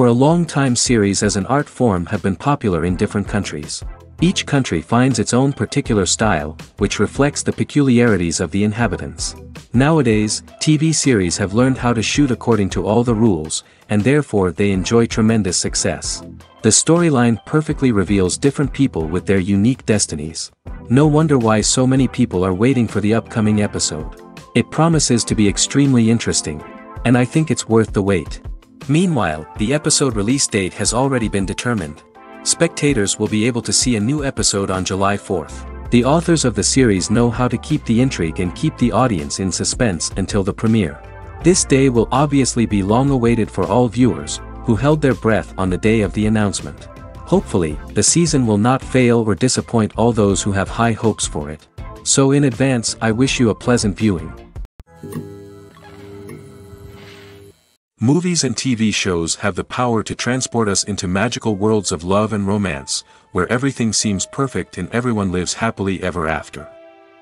For a long time series as an art form have been popular in different countries. Each country finds its own particular style, which reflects the peculiarities of the inhabitants. Nowadays, TV series have learned how to shoot according to all the rules, and therefore they enjoy tremendous success. The storyline perfectly reveals different people with their unique destinies. No wonder why so many people are waiting for the upcoming episode. It promises to be extremely interesting, and I think it's worth the wait. Meanwhile, the episode release date has already been determined. Spectators will be able to see a new episode on July 4th. The authors of the series know how to keep the intrigue and keep the audience in suspense until the premiere. This day will obviously be long awaited for all viewers, who held their breath on the day of the announcement. Hopefully, the season will not fail or disappoint all those who have high hopes for it. So in advance, I wish you a pleasant viewing. Movies and TV shows have the power to transport us into magical worlds of love and romance, where everything seems perfect and everyone lives happily ever after.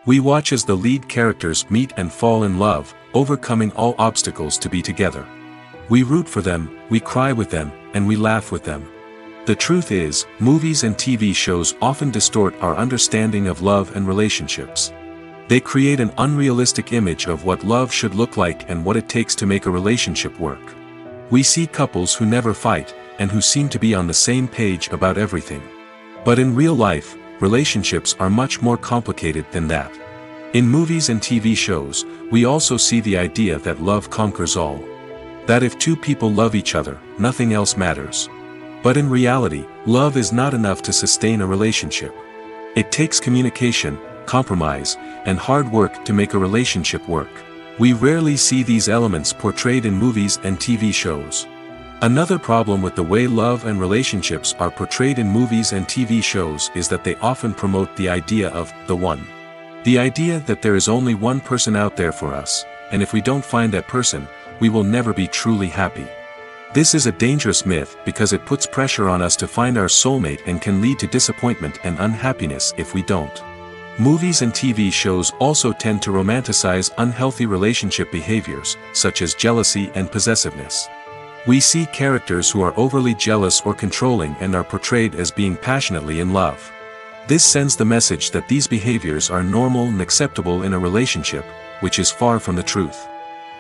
We watch as the lead characters meet and fall in love, overcoming all obstacles to be together. We root for them, we cry with them, and we laugh with them. The truth is, movies and TV shows often distort our understanding of love and relationships. They create an unrealistic image of what love should look like and what it takes to make a relationship work. We see couples who never fight, and who seem to be on the same page about everything. But in real life, relationships are much more complicated than that. In movies and TV shows, we also see the idea that love conquers all. That if two people love each other, nothing else matters. But in reality, love is not enough to sustain a relationship. It takes communication, compromise, and hard work to make a relationship work. We rarely see these elements portrayed in movies and TV shows. Another problem with the way love and relationships are portrayed in movies and TV shows is that they often promote the idea of the one. The idea that there is only one person out there for us, and if we don't find that person, we will never be truly happy. This is a dangerous myth because it puts pressure on us to find our soulmate and can lead to disappointment and unhappiness if we don't. Movies and TV shows also tend to romanticize unhealthy relationship behaviors, such as jealousy and possessiveness. We see characters who are overly jealous or controlling and are portrayed as being passionately in love. This sends the message that these behaviors are normal and acceptable in a relationship, which is far from the truth.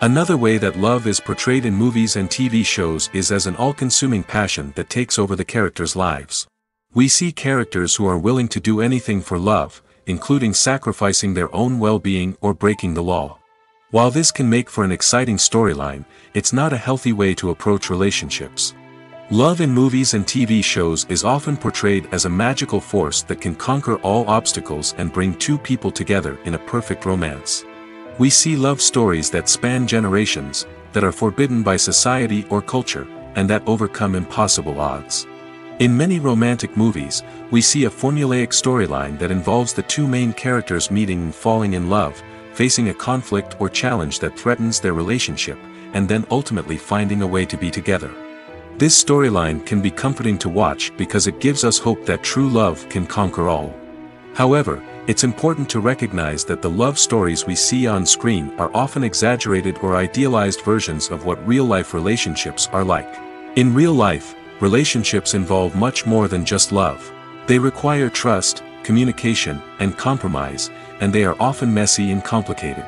Another way that love is portrayed in movies and TV shows is as an all-consuming passion that takes over the characters' lives. We see characters who are willing to do anything for love, including sacrificing their own well-being or breaking the law. While this can make for an exciting storyline, it's not a healthy way to approach relationships. Love in movies and TV shows is often portrayed as a magical force that can conquer all obstacles and bring two people together in a perfect romance. We see love stories that span generations, that are forbidden by society or culture, and that overcome impossible odds. In many romantic movies, we see a formulaic storyline that involves the two main characters meeting and falling in love, facing a conflict or challenge that threatens their relationship, and then ultimately finding a way to be together. This storyline can be comforting to watch because it gives us hope that true love can conquer all. However, it's important to recognize that the love stories we see on screen are often exaggerated or idealized versions of what real-life relationships are like. In real life, relationships involve much more than just love. They require trust, communication, and compromise, and they are often messy and complicated.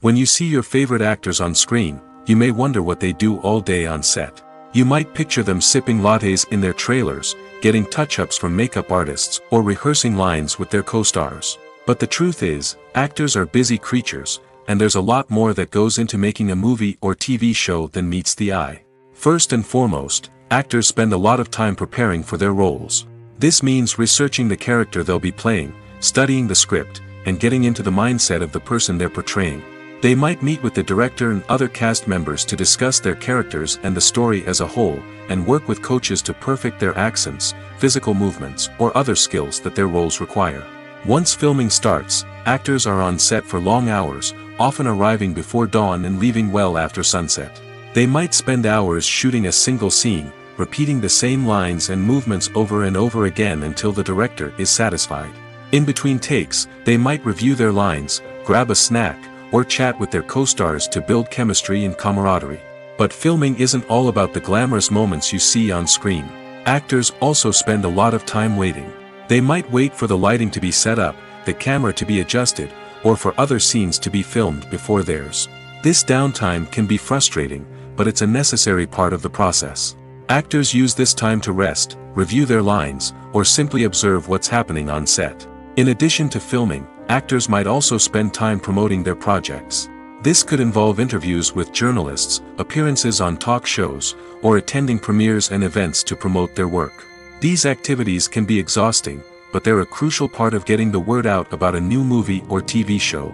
When you see your favorite actors on screen, you may wonder what they do all day on set. You might picture them sipping lattes in their trailers, getting touch-ups from makeup artists, or rehearsing lines with their co-stars. But the truth is, actors are busy creatures, and there's a lot more that goes into making a movie or TV show than meets the eye. First and foremost, actors spend a lot of time preparing for their roles. This means researching the character they'll be playing, studying the script, and getting into the mindset of the person they're portraying. They might meet with the director and other cast members to discuss their characters and the story as a whole, and work with coaches to perfect their accents, physical movements, or other skills that their roles require. Once filming starts, actors are on set for long hours, often arriving before dawn and leaving well after sunset. They might spend hours shooting a single scene, repeating the same lines and movements over and over again until the director is satisfied. In between takes, they might review their lines, grab a snack, or chat with their co-stars to build chemistry and camaraderie. But filming isn't all about the glamorous moments you see on screen. Actors also spend a lot of time waiting. They might wait for the lighting to be set up, the camera to be adjusted, or for other scenes to be filmed before theirs. This downtime can be frustrating, but it's a necessary part of the process. Actors use this time to rest, review their lines, or simply observe what's happening on set. In addition to filming, actors might also spend time promoting their projects. This could involve interviews with journalists, appearances on talk shows, or attending premieres and events to promote their work. These activities can be exhausting, but they're a crucial part of getting the word out about a new movie or TV show.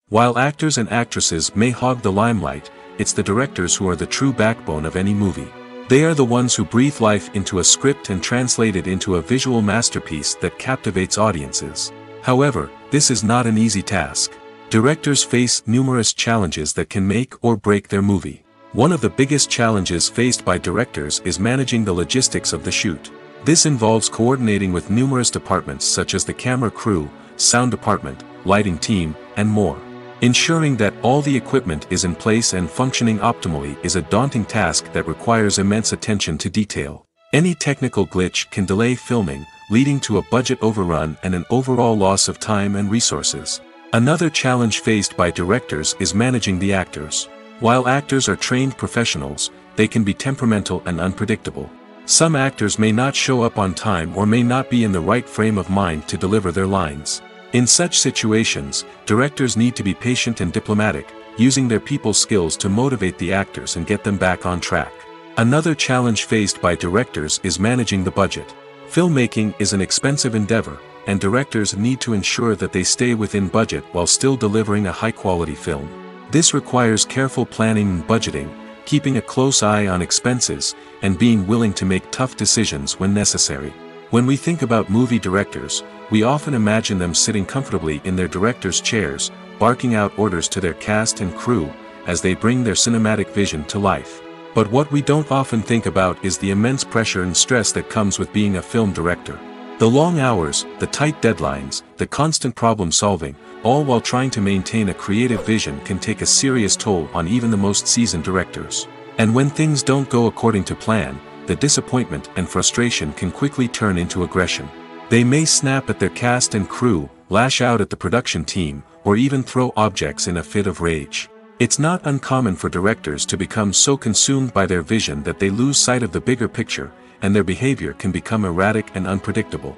While actors and actresses may hog the limelight, it's the directors who are the true backbone of any movie. They are the ones who breathe life into a script and translate it into a visual masterpiece that captivates audiences. However, this is not an easy task. Directors face numerous challenges that can make or break their movie. One of the biggest challenges faced by directors is managing the logistics of the shoot. This involves coordinating with numerous departments such as the camera crew, sound department, lighting team, and more. Ensuring that all the equipment is in place and functioning optimally is a daunting task that requires immense attention to detail. Any technical glitch can delay filming, leading to a budget overrun and an overall loss of time and resources. Another challenge faced by directors is managing the actors. While actors are trained professionals, they can be temperamental and unpredictable. Some actors may not show up on time or may not be in the right frame of mind to deliver their lines. In such situations, directors need to be patient and diplomatic, using their people skills to motivate the actors and get them back on track. Another challenge faced by directors is managing the budget. Filmmaking is an expensive endeavor, and directors need to ensure that they stay within budget while still delivering a high-quality film. This requires careful planning and budgeting, keeping a close eye on expenses, and being willing to make tough decisions when necessary. When we think about movie directors, we often imagine them sitting comfortably in their director's chairs, barking out orders to their cast and crew, as they bring their cinematic vision to life. But what we don't often think about is the immense pressure and stress that comes with being a film director. The long hours, the tight deadlines, the constant problem solving, all while trying to maintain a creative vision can take a serious toll on even the most seasoned directors. And when things don't go according to plan, the disappointment and frustration can quickly turn into aggression. They may snap at their cast and crew, lash out at the production team, or even throw objects in a fit of rage. It's not uncommon for directors to become so consumed by their vision that they lose sight of the bigger picture, and their behavior can become erratic and unpredictable.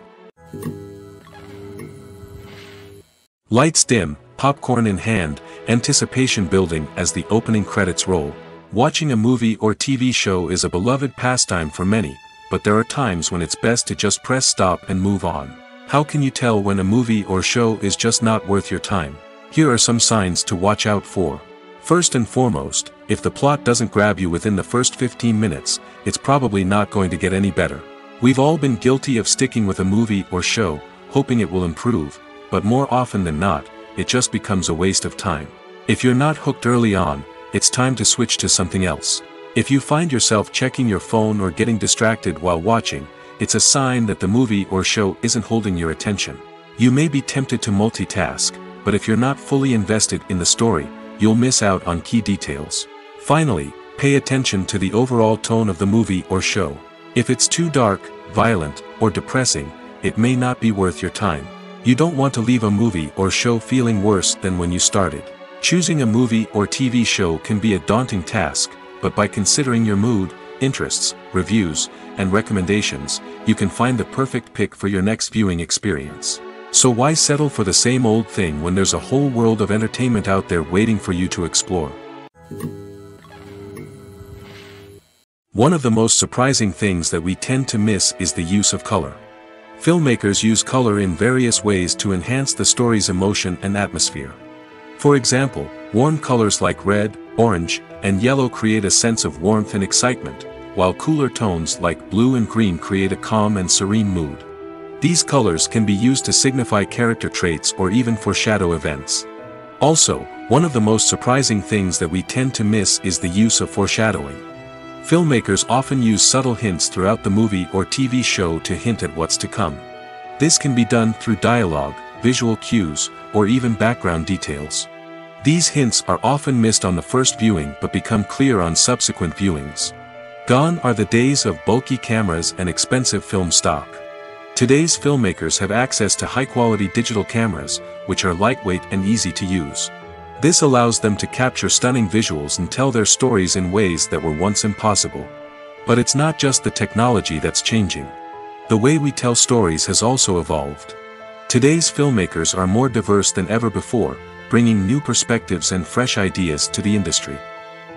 Lights dim, popcorn in hand, anticipation building as the opening credits roll. Watching a movie or TV show is a beloved pastime for many, but there are times when it's best to just press stop and move on. How can you tell when a movie or show is just not worth your time? Here are some signs to watch out for. First and foremost, if the plot doesn't grab you within the first 15 minutes, it's probably not going to get any better. We've all been guilty of sticking with a movie or show, hoping it will improve, but more often than not, it just becomes a waste of time. If you're not hooked early on, it's time to switch to something else. If you find yourself checking your phone or getting distracted while watching, it's a sign that the movie or show isn't holding your attention. You may be tempted to multitask, but if you're not fully invested in the story, you'll miss out on key details. Finally, pay attention to the overall tone of the movie or show. If it's too dark, violent, or depressing, it may not be worth your time. You don't want to leave a movie or show feeling worse than when you started. Choosing a movie or TV show can be a daunting task, but by considering your mood, interests, reviews, and recommendations, you can find the perfect pick for your next viewing experience. So why settle for the same old thing when there's a whole world of entertainment out there waiting for you to explore? One of the most surprising things that we tend to miss is the use of color. Filmmakers use color in various ways to enhance the story's emotion and atmosphere. For example, warm colors like red, orange, and yellow create a sense of warmth and excitement, while cooler tones like blue and green create a calm and serene mood. These colors can be used to signify character traits or even foreshadow events. Also, one of the most surprising things that we tend to miss is the use of foreshadowing. Filmmakers often use subtle hints throughout the movie or TV show to hint at what's to come. This can be done through dialogue, visual cues, or even background details. These hints are often missed on the first viewing but become clear on subsequent viewings. Gone are the days of bulky cameras and expensive film stock. Today's filmmakers have access to high-quality digital cameras, which are lightweight and easy to use. This allows them to capture stunning visuals and tell their stories in ways that were once impossible. But it's not just the technology that's changing. The way we tell stories has also evolved. Today's filmmakers are more diverse than ever before, bringing new perspectives and fresh ideas to the industry.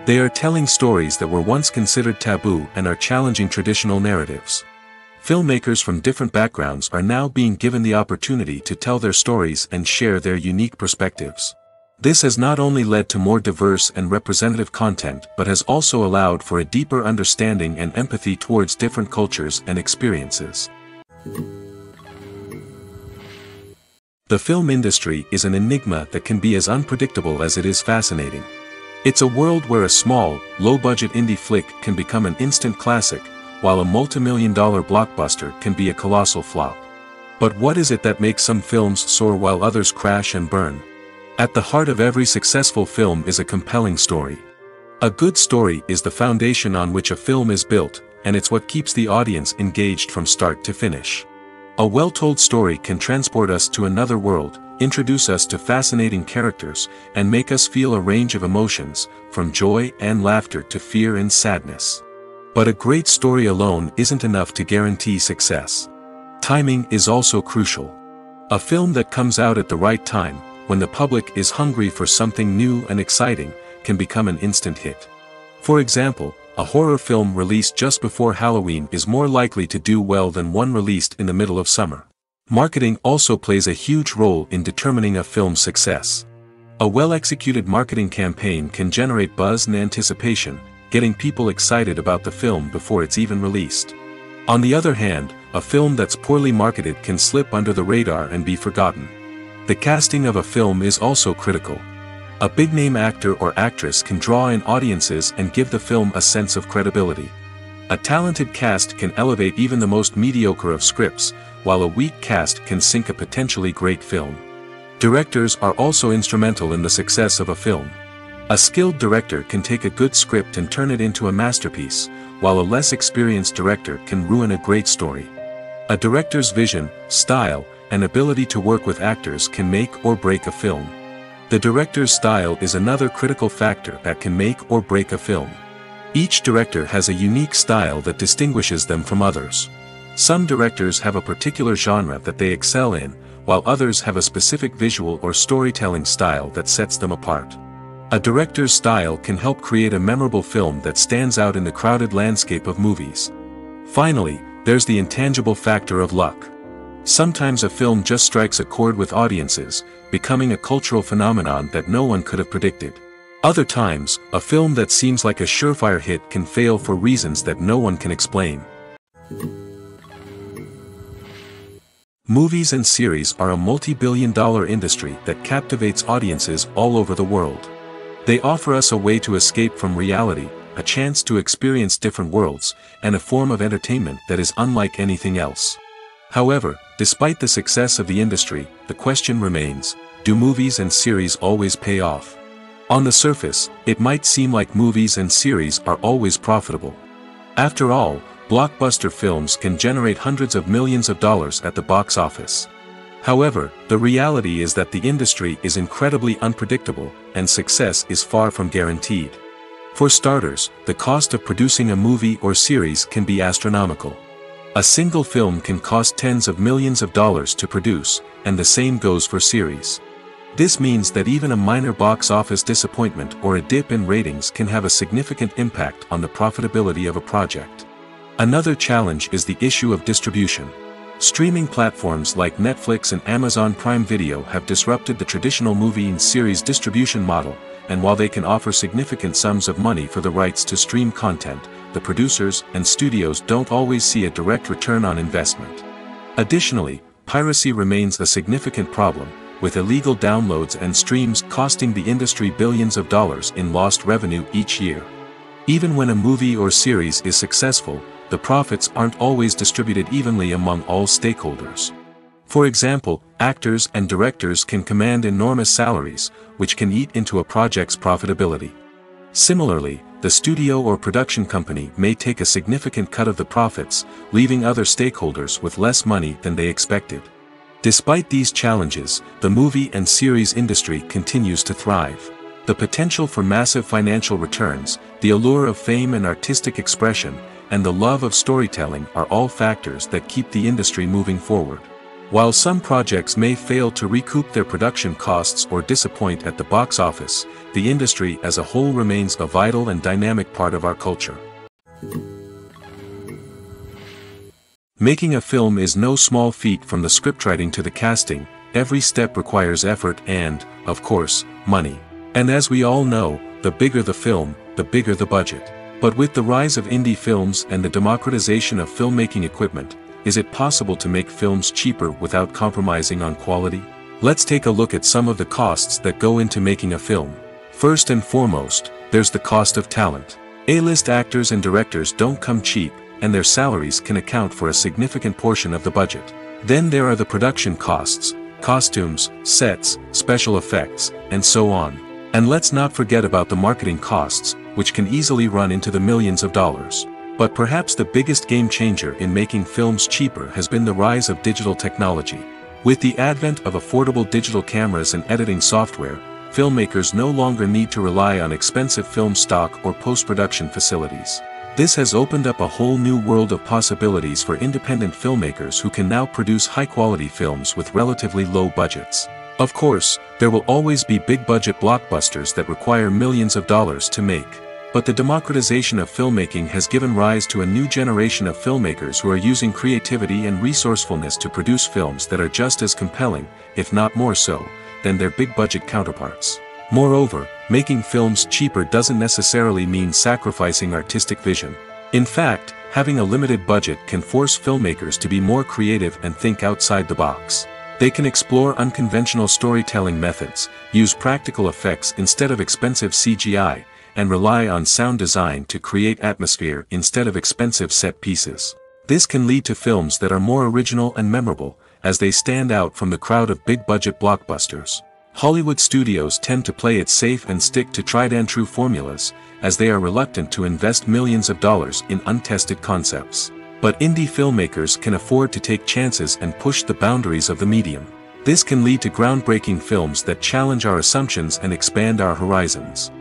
They are telling stories that were once considered taboo and are challenging traditional narratives. Filmmakers from different backgrounds are now being given the opportunity to tell their stories and share their unique perspectives. This has not only led to more diverse and representative content but has also allowed for a deeper understanding and empathy towards different cultures and experiences. The film industry is an enigma that can be as unpredictable as it is fascinating. It's a world where a small, low-budget indie flick can become an instant classic, while a multi-million-dollar blockbuster can be a colossal flop. But what is it that makes some films soar while others crash and burn? At the heart of every successful film is a compelling story. A good story is the foundation on which a film is built, and it's what keeps the audience engaged from start to finish. A well-told story can transport us to another world, introduce us to fascinating characters, and make us feel a range of emotions, from joy and laughter to fear and sadness. But a great story alone isn't enough to guarantee success. Timing is also crucial. A film that comes out at the right time, when the public is hungry for something new and exciting, can become an instant hit. For example, a horror film released just before Halloween is more likely to do well than one released in the middle of summer. Marketing also plays a huge role in determining a film's success. A well-executed marketing campaign can generate buzz and anticipation, getting people excited about the film before it's even released. On the other hand, a film that's poorly marketed can slip under the radar and be forgotten. The casting of a film is also critical. A big-name actor or actress can draw in audiences and give the film a sense of credibility. A talented cast can elevate even the most mediocre of scripts, while a weak cast can sink a potentially great film. Directors are also instrumental in the success of a film. A skilled director can take a good script and turn it into a masterpiece, while a less experienced director can ruin a great story. A director's vision, style, and ability to work with actors can make or break a film. The director's style is another critical factor that can make or break a film. Each director has a unique style that distinguishes them from others. Some directors have a particular genre that they excel in, while others have a specific visual or storytelling style that sets them apart. A director's style can help create a memorable film that stands out in the crowded landscape of movies. Finally, there's the intangible factor of luck. Sometimes a film just strikes a chord with audiences, becoming a cultural phenomenon that no one could have predicted. Other times, a film that seems like a surefire hit can fail for reasons that no one can explain. Movies and series are a multi-billion-dollar industry that captivates audiences all over the world. They offer us a way to escape from reality, a chance to experience different worlds, and a form of entertainment that is unlike anything else. However, despite the success of the industry, the question remains, do movies and series always pay off? On the surface, it might seem like movies and series are always profitable. After all, blockbuster films can generate hundreds of millions of dollars at the box office. However, the reality is that the industry is incredibly unpredictable, and success is far from guaranteed. For starters, the cost of producing a movie or series can be astronomical. A single film can cost tens of millions of dollars to produce, and the same goes for series. This means that even a minor box office disappointment or a dip in ratings can have a significant impact on the profitability of a project. Another challenge is the issue of distribution. Streaming platforms like Netflix and Amazon Prime Video have disrupted the traditional movie and series distribution model, and while they can offer significant sums of money for the rights to stream content, the producers and studios don't always see a direct return on investment. Additionally, piracy remains a significant problem, with illegal downloads and streams costing the industry billions of dollars in lost revenue each year. Even when a movie or series is successful, the profits aren't always distributed evenly among all stakeholders. For example, actors and directors can command enormous salaries, which can eat into a project's profitability. Similarly, the studio or production company may take a significant cut of the profits, leaving other stakeholders with less money than they expected. Despite these challenges, the movie and series industry continues to thrive. The potential for massive financial returns, the allure of fame and artistic expression, and the love of storytelling are all factors that keep the industry moving forward. While some projects may fail to recoup their production costs or disappoint at the box office, the industry as a whole remains a vital and dynamic part of our culture. Making a film is no small feat. From the scriptwriting to the casting, every step requires effort and, of course, money. And as we all know, the bigger the film, the bigger the budget. But with the rise of indie films and the democratization of filmmaking equipment, is it possible to make films cheaper without compromising on quality? Let's take a look at some of the costs that go into making a film. First and foremost, there's the cost of talent. A-list actors and directors don't come cheap, and their salaries can account for a significant portion of the budget. Then there are the production costs, costumes, sets, special effects, and so on. And let's not forget about the marketing costs, which can easily run into the millions of dollars. But perhaps the biggest game changer in making films cheaper has been the rise of digital technology. With the advent of affordable digital cameras and editing software, filmmakers no longer need to rely on expensive film stock or post-production facilities. This has opened up a whole new world of possibilities for independent filmmakers who can now produce high-quality films with relatively low budgets. Of course, there will always be big-budget blockbusters that require millions of dollars to make. But the democratization of filmmaking has given rise to a new generation of filmmakers who are using creativity and resourcefulness to produce films that are just as compelling, if not more so, than their big-budget counterparts. Moreover, making films cheaper doesn't necessarily mean sacrificing artistic vision. In fact, having a limited budget can force filmmakers to be more creative and think outside the box. They can explore unconventional storytelling methods, use practical effects instead of expensive CGI, and rely on sound design to create atmosphere instead of expensive set pieces. This can lead to films that are more original and memorable, as they stand out from the crowd of big-budget blockbusters. Hollywood studios tend to play it safe and stick to tried-and-true formulas, as they are reluctant to invest millions of dollars in untested concepts. But indie filmmakers can afford to take chances and push the boundaries of the medium. This can lead to groundbreaking films that challenge our assumptions and expand our horizons.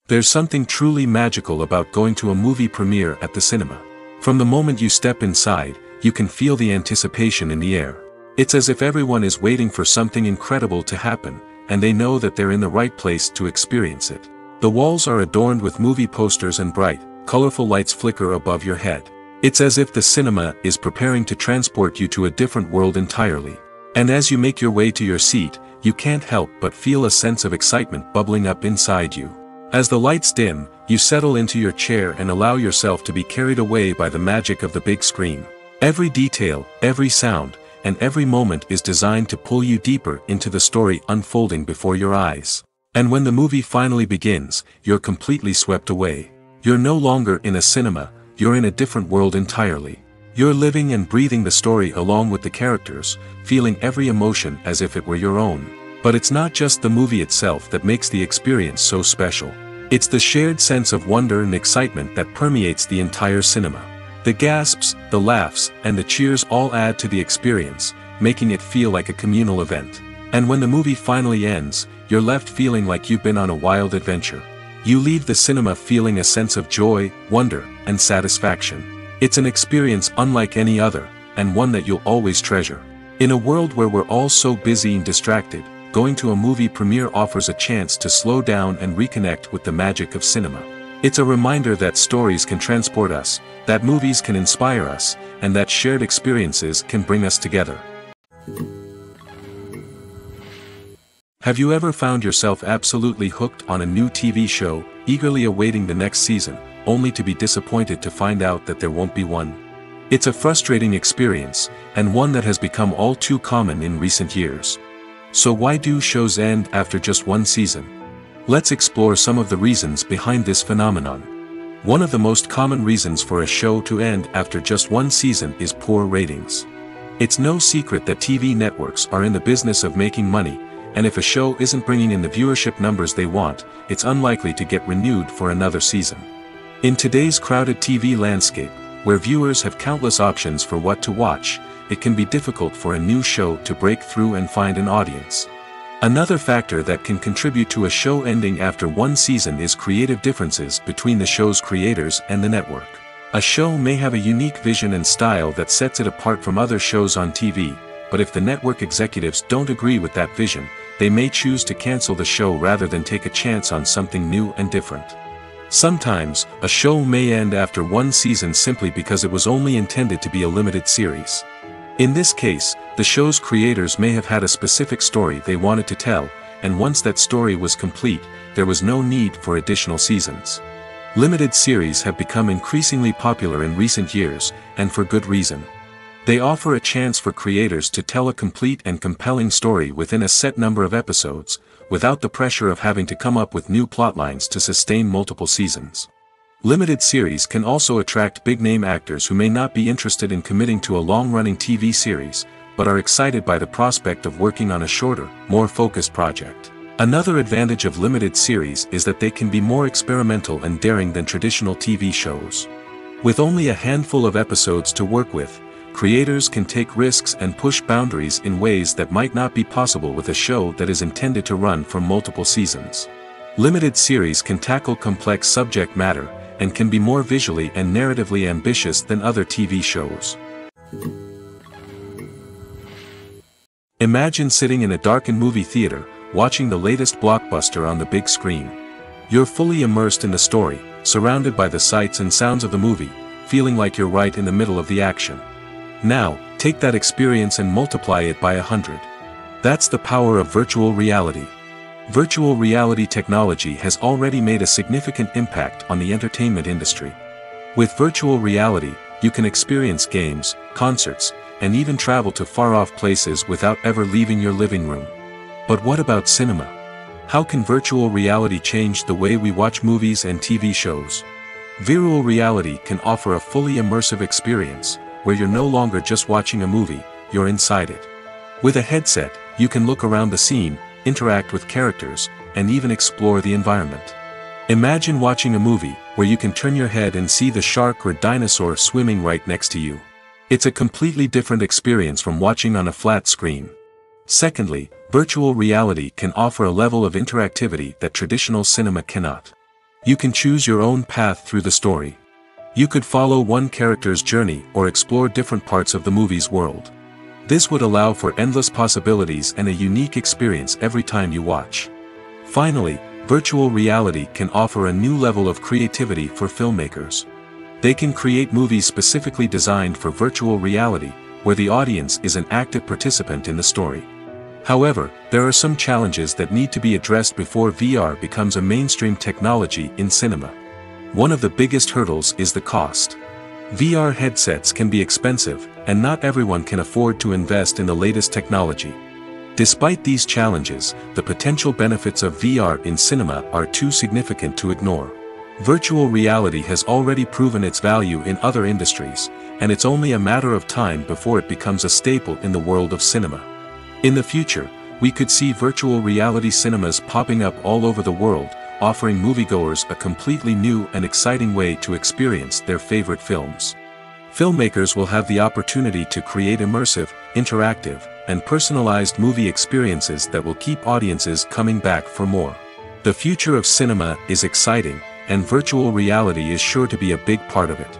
There's something truly magical about going to a movie premiere at the cinema. From the moment you step inside, you can feel the anticipation in the air. It's as if everyone is waiting for something incredible to happen, and they know that they're in the right place to experience it. The walls are adorned with movie posters and bright, colorful lights flicker above your head. It's as if the cinema is preparing to transport you to a different world entirely. And as you make your way to your seat, you can't help but feel a sense of excitement bubbling up inside you. As the lights dim, you settle into your chair and allow yourself to be carried away by the magic of the big screen. Every detail, every sound, and every moment is designed to pull you deeper into the story unfolding before your eyes. And when the movie finally begins, you're completely swept away. You're no longer in a cinema, you're in a different world entirely. You're living and breathing the story along with the characters, feeling every emotion as if it were your own. But it's not just the movie itself that makes the experience so special. It's the shared sense of wonder and excitement that permeates the entire cinema. The gasps, the laughs, and the cheers all add to the experience, making it feel like a communal event. And when the movie finally ends, you're left feeling like you've been on a wild adventure. You leave the cinema feeling a sense of joy, wonder, and satisfaction. It's an experience unlike any other, and one that you'll always treasure. In a world where we're all so busy and distracted, going to a movie premiere offers a chance to slow down and reconnect with the magic of cinema. It's a reminder that stories can transport us, that movies can inspire us, and that shared experiences can bring us together. Have you ever found yourself absolutely hooked on a new TV show, eagerly awaiting the next season, only to be disappointed to find out that there won't be one? It's a frustrating experience, and one that has become all too common in recent years. So why do shows end after just one season? Let's explore some of the reasons behind this phenomenon. One of the most common reasons for a show to end after just one season is poor ratings. It's no secret that TV networks are in the business of making money, and if a show isn't bringing in the viewership numbers they want, it's unlikely to get renewed for another season. In today's crowded TV landscape, where viewers have countless options for what to watch, it can be difficult for a new show to break through and find an audience. Another factor that can contribute to a show ending after one season is creative differences between the show's creators and the network. A show may have a unique vision and style that sets it apart from other shows on TV, but if the network executives don't agree with that vision, they may choose to cancel the show rather than take a chance on something new and different. Sometimes, a show may end after one season simply because it was only intended to be a limited series. In this case, the show's creators may have had a specific story they wanted to tell, and once that story was complete, there was no need for additional seasons. Limited series have become increasingly popular in recent years, and for good reason. They offer a chance for creators to tell a complete and compelling story within a set number of episodes, without the pressure of having to come up with new plotlines to sustain multiple seasons. Limited series can also attract big-name actors who may not be interested in committing to a long-running TV series, but are excited by the prospect of working on a shorter, more focused project. Another advantage of limited series is that they can be more experimental and daring than traditional TV shows. With only a handful of episodes to work with, creators can take risks and push boundaries in ways that might not be possible with a show that is intended to run for multiple seasons. Limited series can tackle complex subject matter, and can be more visually and narratively ambitious than other TV shows. Imagine sitting in a darkened movie theater, watching the latest blockbuster on the big screen. You're fully immersed in the story, surrounded by the sights and sounds of the movie, feeling like you're right in the middle of the action. Now, take that experience and multiply it by 100. That's the power of virtual reality. Virtual reality technology has already made a significant impact on the entertainment industry. With virtual reality, you can experience games, concerts, and even travel to far-off places without ever leaving your living room. But what about cinema? How can virtual reality change the way we watch movies and TV shows? Virtual reality can offer a fully immersive experience, where you're no longer just watching a movie, you're inside it. With a headset, you can look around the scene, interact with characters, and even explore the environment. Imagine watching a movie where you can turn your head and see the shark or dinosaur swimming right next to you. It's a completely different experience from watching on a flat screen. Secondly, virtual reality can offer a level of interactivity that traditional cinema cannot. You can choose your own path through the story. You could follow one character's journey or explore different parts of the movie's world. This would allow for endless possibilities and a unique experience every time you watch. Finally, virtual reality can offer a new level of creativity for filmmakers. They can create movies specifically designed for virtual reality, where the audience is an active participant in the story. However, there are some challenges that need to be addressed before VR becomes a mainstream technology in cinema. One of the biggest hurdles is the cost. VR headsets can be expensive, and not everyone can afford to invest in the latest technology. Despite these challenges, the potential benefits of VR in cinema are too significant to ignore. Virtual reality has already proven its value in other industries, and it's only a matter of time before it becomes a staple in the world of cinema. In the future, we could see virtual reality cinemas popping up all over the world, offering moviegoers a completely new and exciting way to experience their favorite films. Filmmakers will have the opportunity to create immersive, interactive, and personalized movie experiences that will keep audiences coming back for more. The future of cinema is exciting, and virtual reality is sure to be a big part of it.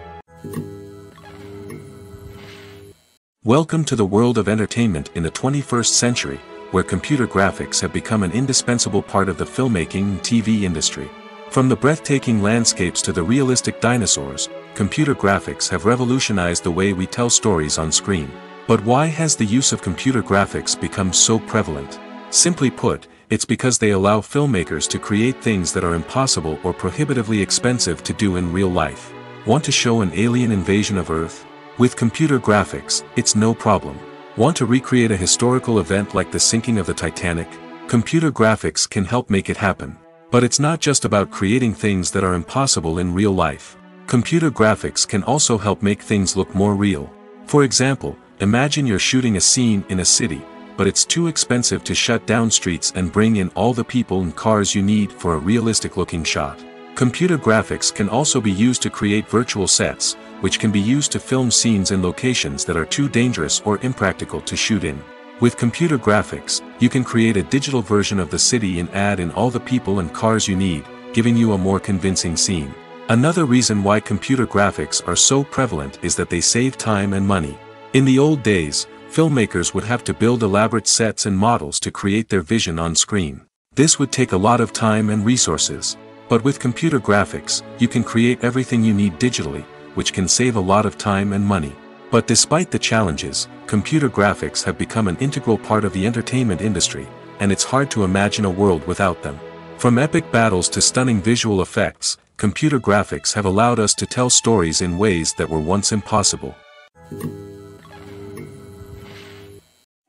Welcome to the world of entertainment in the 21st century, where computer graphics have become an indispensable part of the filmmaking and TV industry. From the breathtaking landscapes to the realistic dinosaurs, computer graphics have revolutionized the way we tell stories on screen. But why has the use of computer graphics become so prevalent? Simply put, it's because they allow filmmakers to create things that are impossible or prohibitively expensive to do in real life. Want to show an alien invasion of Earth? With computer graphics, it's no problem. Want to recreate a historical event like the sinking of the Titanic? Computer graphics can help make it happen. But it's not just about creating things that are impossible in real life. Computer graphics can also help make things look more real. For example, imagine you're shooting a scene in a city, but it's too expensive to shut down streets and bring in all the people and cars you need for a realistic-looking shot. Computer graphics can also be used to create virtual sets, which can be used to film scenes in locations that are too dangerous or impractical to shoot in. With computer graphics, you can create a digital version of the city and add in all the people and cars you need, giving you a more convincing scene. Another reason why computer graphics are so prevalent is that they save time and money. In the old days, filmmakers would have to build elaborate sets and models to create their vision on screen. This would take a lot of time and resources. But with computer graphics, you can create everything you need digitally, which can save a lot of time and money. But despite the challenges, computer graphics have become an integral part of the entertainment industry, and it's hard to imagine a world without them. From epic battles to stunning visual effects, computer graphics have allowed us to tell stories in ways that were once impossible.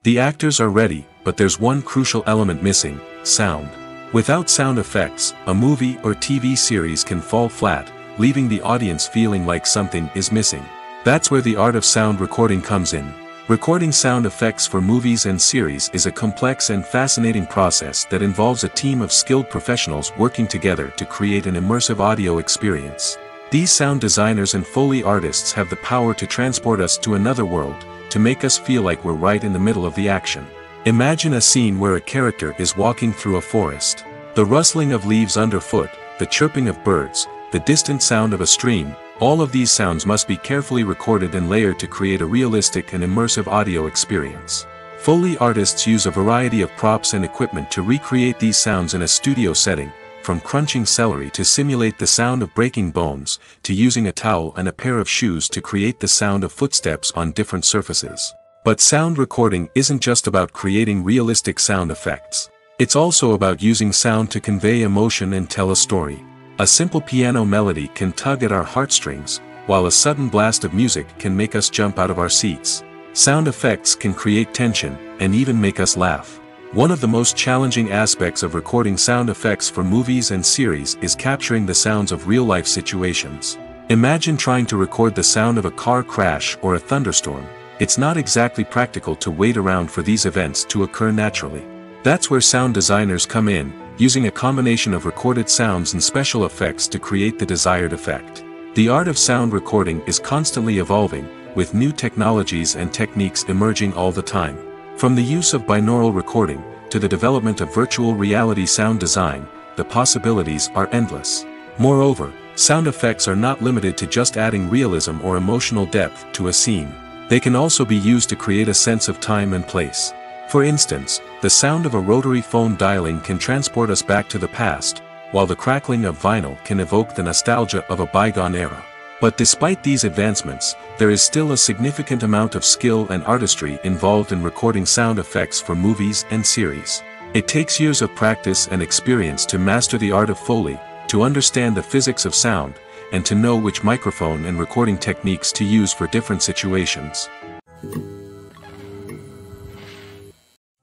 The actors are ready, but there's one crucial element missing: sound. Without sound effects, a movie or TV series can fall flat, leaving the audience feeling like something is missing. That's where the art of sound recording comes in. Recording sound effects for movies and series is a complex and fascinating process that involves a team of skilled professionals working together to create an immersive audio experience. These sound designers and Foley artists have the power to transport us to another world, to make us feel like we're right in the middle of the action. Imagine a scene where a character is walking through a forest. The rustling of leaves underfoot, the chirping of birds, the distant sound of a stream, all of these sounds must be carefully recorded and layered to create a realistic and immersive audio experience. Foley artists use a variety of props and equipment to recreate these sounds in a studio setting, from crunching celery to simulate the sound of breaking bones, to using a towel and a pair of shoes to create the sound of footsteps on different surfaces. But sound recording isn't just about creating realistic sound effects. It's also about using sound to convey emotion and tell a story. A simple piano melody can tug at our heartstrings, while a sudden blast of music can make us jump out of our seats. Sound effects can create tension, and even make us laugh. One of the most challenging aspects of recording sound effects for movies and series is capturing the sounds of real-life situations. Imagine trying to record the sound of a car crash or a thunderstorm. It's not exactly practical to wait around for these events to occur naturally. That's where sound designers come in, using a combination of recorded sounds and special effects to create the desired effect. The art of sound recording is constantly evolving, with new technologies and techniques emerging all the time. From the use of binaural recording, to the development of virtual reality sound design, the possibilities are endless. Moreover, sound effects are not limited to just adding realism or emotional depth to a scene. They can also be used to create a sense of time and place. For instance, the sound of a rotary phone dialing can transport us back to the past, while the crackling of vinyl can evoke the nostalgia of a bygone era. But despite these advancements, there is still a significant amount of skill and artistry involved in recording sound effects for movies and series. It takes years of practice and experience to master the art of Foley, to understand the physics of sound, and to know which microphone and recording techniques to use for different situations.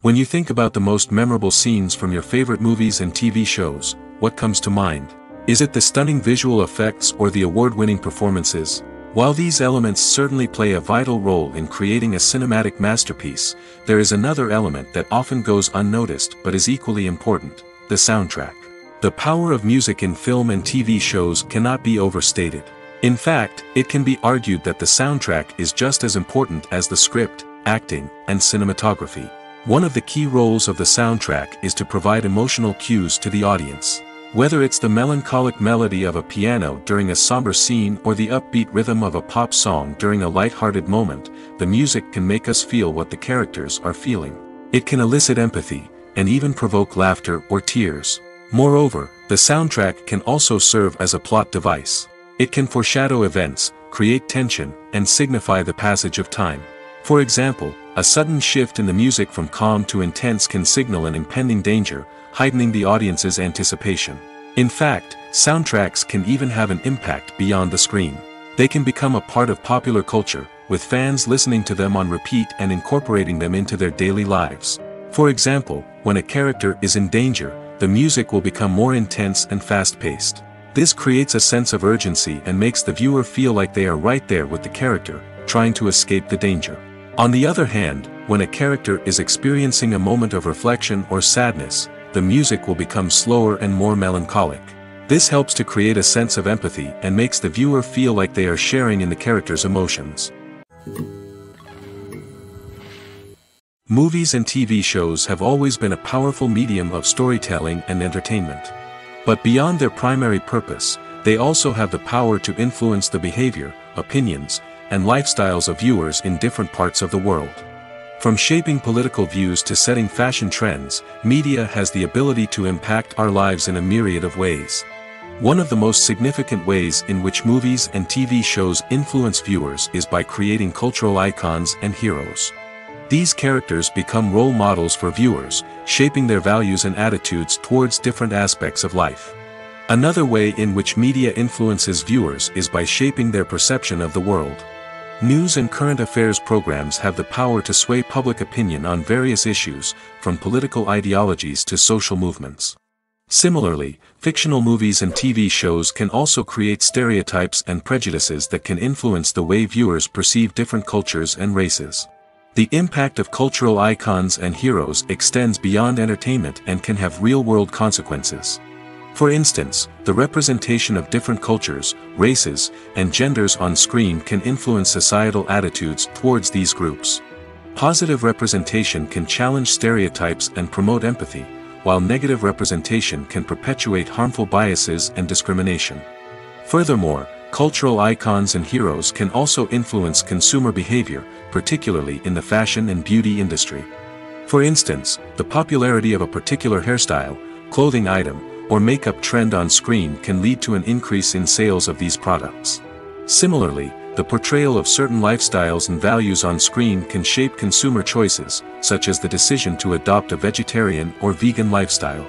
When you think about the most memorable scenes from your favorite movies and TV shows, what comes to mind? Is it the stunning visual effects or the award-winning performances? While these elements certainly play a vital role in creating a cinematic masterpiece, there is another element that often goes unnoticed but is equally important: the soundtrack. The power of music in film and TV shows cannot be overstated. In fact, it can be argued that the soundtrack is just as important as the script, acting, and cinematography. One of the key roles of the soundtrack is to provide emotional cues to the audience. Whether it's the melancholic melody of a piano during a somber scene or the upbeat rhythm of a pop song during a light-hearted moment, the music can make us feel what the characters are feeling. It can elicit empathy, and even provoke laughter or tears. Moreover, the soundtrack can also serve as a plot device. It can foreshadow events, create tension, and signify the passage of time. For example, a sudden shift in the music from calm to intense can signal an impending danger, heightening the audience's anticipation. In fact, soundtracks can even have an impact beyond the screen. They can become a part of popular culture, with fans listening to them on repeat and incorporating them into their daily lives. For example, when a character is in danger, the music will become more intense and fast-paced. This creates a sense of urgency and makes the viewer feel like they are right there with the character, trying to escape the danger. On the other hand, when a character is experiencing a moment of reflection or sadness, the music will become slower and more melancholic. This helps to create a sense of empathy and makes the viewer feel like they are sharing in the character's emotions. Movies and TV shows have always been a powerful medium of storytelling and entertainment. But beyond their primary purpose, they also have the power to influence the behavior, opinions, and lifestyles of viewers in different parts of the world. From shaping political views to setting fashion trends, media has the ability to impact our lives in a myriad of ways. One of the most significant ways in which movies and TV shows influence viewers is by creating cultural icons and heroes. These characters become role models for viewers, shaping their values and attitudes towards different aspects of life. Another way in which media influences viewers is by shaping their perception of the world. News and current affairs programs have the power to sway public opinion on various issues, from political ideologies to social movements. Similarly, fictional movies and TV shows can also create stereotypes and prejudices that can influence the way viewers perceive different cultures and races. The impact of cultural icons and heroes extends beyond entertainment and can have real-world consequences. For instance, the representation of different cultures, races, and genders on screen can influence societal attitudes towards these groups. Positive representation can challenge stereotypes and promote empathy, while negative representation can perpetuate harmful biases and discrimination. Furthermore, cultural icons and heroes can also influence consumer behavior, particularly in the fashion and beauty industry. For instance, the popularity of a particular hairstyle, clothing item, or makeup trend on screen can lead to an increase in sales of these products. Similarly, the portrayal of certain lifestyles and values on screen can shape consumer choices, such as the decision to adopt a vegetarian or vegan lifestyle.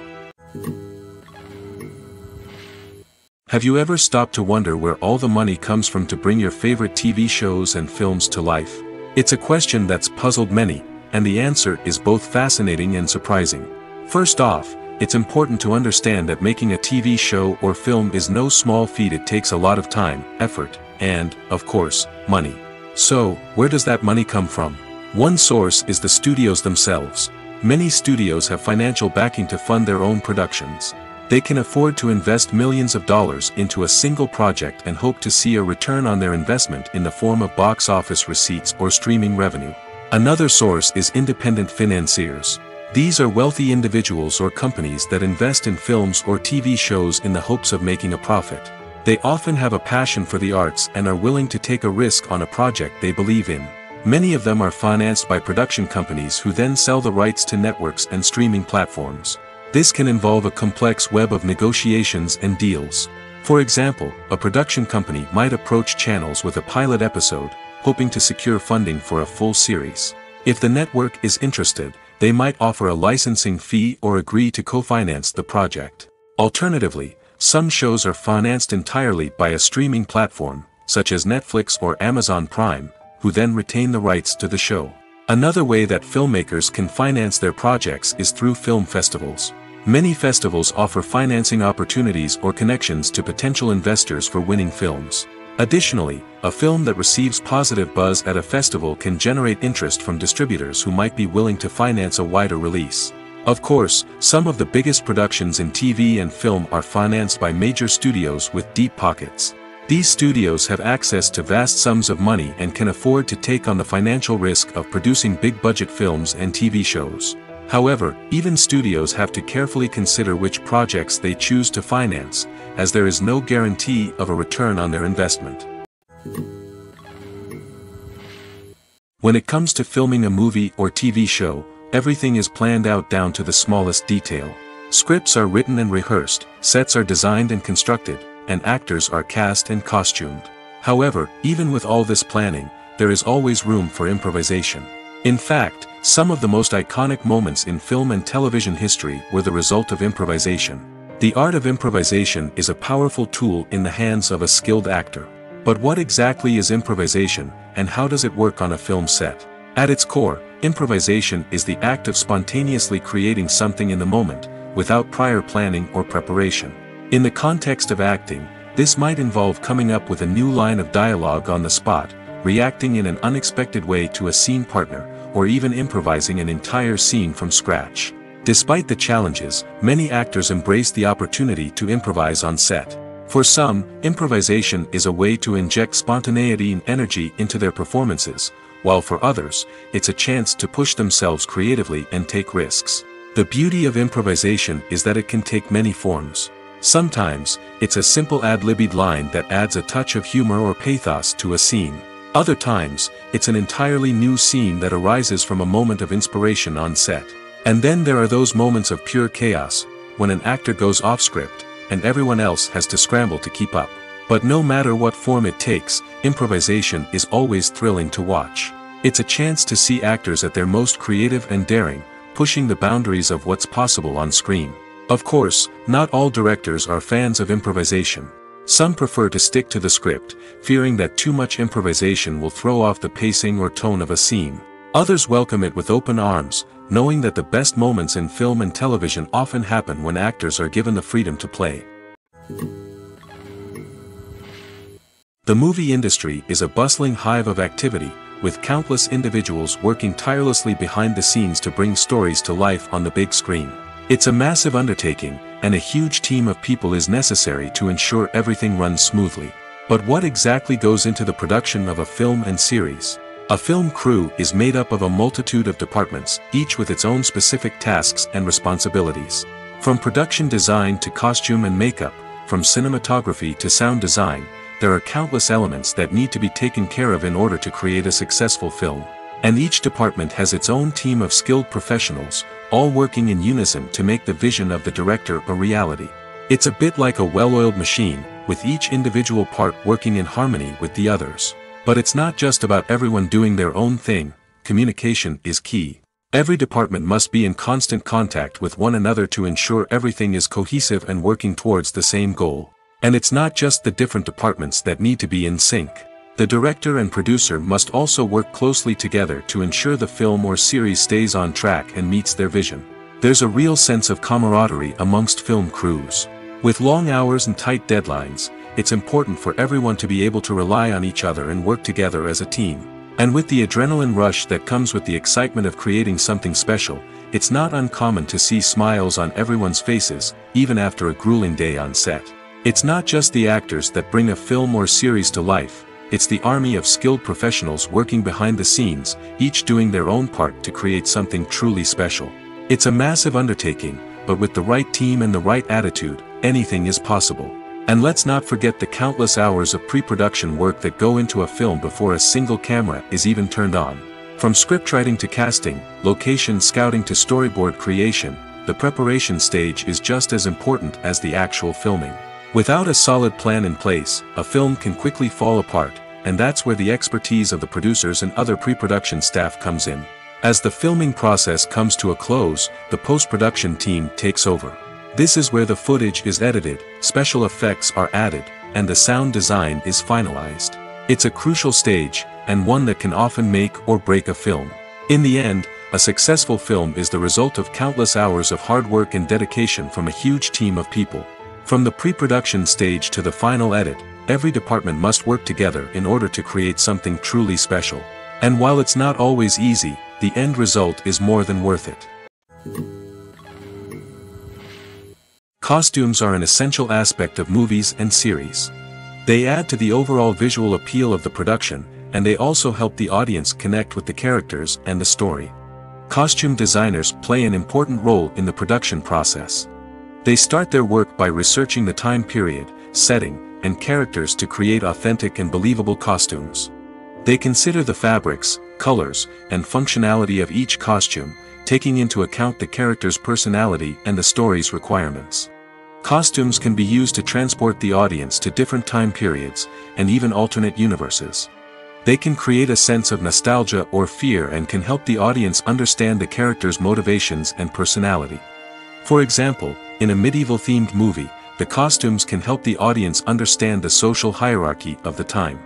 Have you ever stopped to wonder where all the money comes from to bring your favorite TV shows and films to life? It's a question that's puzzled many, and the answer is both fascinating and surprising. First off, it's important to understand that making a TV show or film is no small feat. It takes a lot of time, effort, and, of course, money. So, where does that money come from? One source is the studios themselves. Many studios have financial backing to fund their own productions. They can afford to invest millions of dollars into a single project and hope to see a return on their investment in the form of box office receipts or streaming revenue. Another source is independent financiers. These are wealthy individuals or companies that invest in films or TV shows in the hopes of making a profit. They often have a passion for the arts and are willing to take a risk on a project they believe in. Many of them are financed by production companies who then sell the rights to networks and streaming platforms. This can involve a complex web of negotiations and deals. For example, a production company might approach channels with a pilot episode, hoping to secure funding for a full series. If the network is interested, they might offer a licensing fee or agree to co-finance the project. Alternatively, some shows are financed entirely by a streaming platform, such as Netflix or Amazon Prime, who then retain the rights to the show. Another way that filmmakers can finance their projects is through film festivals. Many festivals offer financing opportunities or connections to potential investors for winning films. Additionally, a film that receives positive buzz at a festival can generate interest from distributors who might be willing to finance a wider release. Of course, some of the biggest productions in TV and film are financed by major studios with deep pockets. These studios have access to vast sums of money and can afford to take on the financial risk of producing big-budget films and TV shows. However, even studios have to carefully consider which projects they choose to finance, as there is no guarantee of a return on their investment. When it comes to filming a movie or TV show, everything is planned out down to the smallest detail. Scripts are written and rehearsed, sets are designed and constructed, and actors are cast and costumed. However, even with all this planning, there is always room for improvisation. In fact, some of the most iconic moments in film and television history were the result of improvisation. The art of improvisation is a powerful tool in the hands of a skilled actor. But what exactly is improvisation, and how does it work on a film set? At its core, improvisation is the act of spontaneously creating something in the moment, without prior planning or preparation. In the context of acting, this might involve coming up with a new line of dialogue on the spot, reacting in an unexpected way to a scene partner, or even improvising an entire scene from scratch. Despite the challenges, many actors embrace the opportunity to improvise on set. For some, improvisation is a way to inject spontaneity and energy into their performances, while for others, it's a chance to push themselves creatively and take risks. The beauty of improvisation is that it can take many forms. Sometimes, it's a simple ad-libbed line that adds a touch of humor or pathos to a scene. Other times, it's an entirely new scene that arises from a moment of inspiration on set. And then there are those moments of pure chaos, when an actor goes off script, and everyone else has to scramble to keep up. But no matter what form it takes, improvisation is always thrilling to watch. It's a chance to see actors at their most creative and daring, pushing the boundaries of what's possible on screen. Of course, not all directors are fans of improvisation. Some prefer to stick to the script, fearing that too much improvisation will throw off the pacing or tone of a scene. Others welcome it with open arms, knowing that the best moments in film and television often happen when actors are given the freedom to play. The movie industry is a bustling hive of activity, with countless individuals working tirelessly behind the scenes to bring stories to life on the big screen. It's a massive undertaking, and a huge team of people is necessary to ensure everything runs smoothly. But what exactly goes into the production of a film and series? A film crew is made up of a multitude of departments, each with its own specific tasks and responsibilities. From production design to costume and makeup, from cinematography to sound design, there are countless elements that need to be taken care of in order to create a successful film. And each department has its own team of skilled professionals, all working in unison to make the vision of the director a reality. It's a bit like a well-oiled machine, with each individual part working in harmony with the others. But it's not just about everyone doing their own thing. Communication is key. Every department must be in constant contact with one another to ensure everything is cohesive and working towards the same goal. And it's not just the different departments that need to be in sync. The director and producer must also work closely together to ensure the film or series stays on track and meets their vision. There's a real sense of camaraderie amongst film crews. With long hours and tight deadlines, it's important for everyone to be able to rely on each other and work together as a team. And with the adrenaline rush that comes with the excitement of creating something special, it's not uncommon to see smiles on everyone's faces, even after a grueling day on set. It's not just the actors that bring a film or series to life. It's the army of skilled professionals working behind the scenes, each doing their own part to create something truly special. It's a massive undertaking, but with the right team and the right attitude, anything is possible. And let's not forget the countless hours of pre-production work that go into a film before a single camera is even turned on. From scriptwriting to casting, location scouting to storyboard creation, the preparation stage is just as important as the actual filming. Without a solid plan in place, a film can quickly fall apart, and that's where the expertise of the producers and other pre-production staff comes in. As the filming process comes to a close, the post-production team takes over. This is where the footage is edited, special effects are added, and the sound design is finalized. It's a crucial stage, and one that can often make or break a film. In the end, a successful film is the result of countless hours of hard work and dedication from a huge team of people. From the pre-production stage to the final edit, every department must work together in order to create something truly special. And while it's not always easy, the end result is more than worth it. Costumes are an essential aspect of movies and series. They add to the overall visual appeal of the production, and they also help the audience connect with the characters and the story. Costume designers play an important role in the production process. They start their work by researching the time period, setting, and characters to create authentic and believable costumes. They consider the fabrics, colors, and functionality of each costume, taking into account the character's personality and the story's requirements. Costumes can be used to transport the audience to different time periods, and even alternate universes. They can create a sense of nostalgia or fear and can help the audience understand the character's motivations and personality. For example, in a medieval-themed movie, the costumes can help the audience understand the social hierarchy of the time.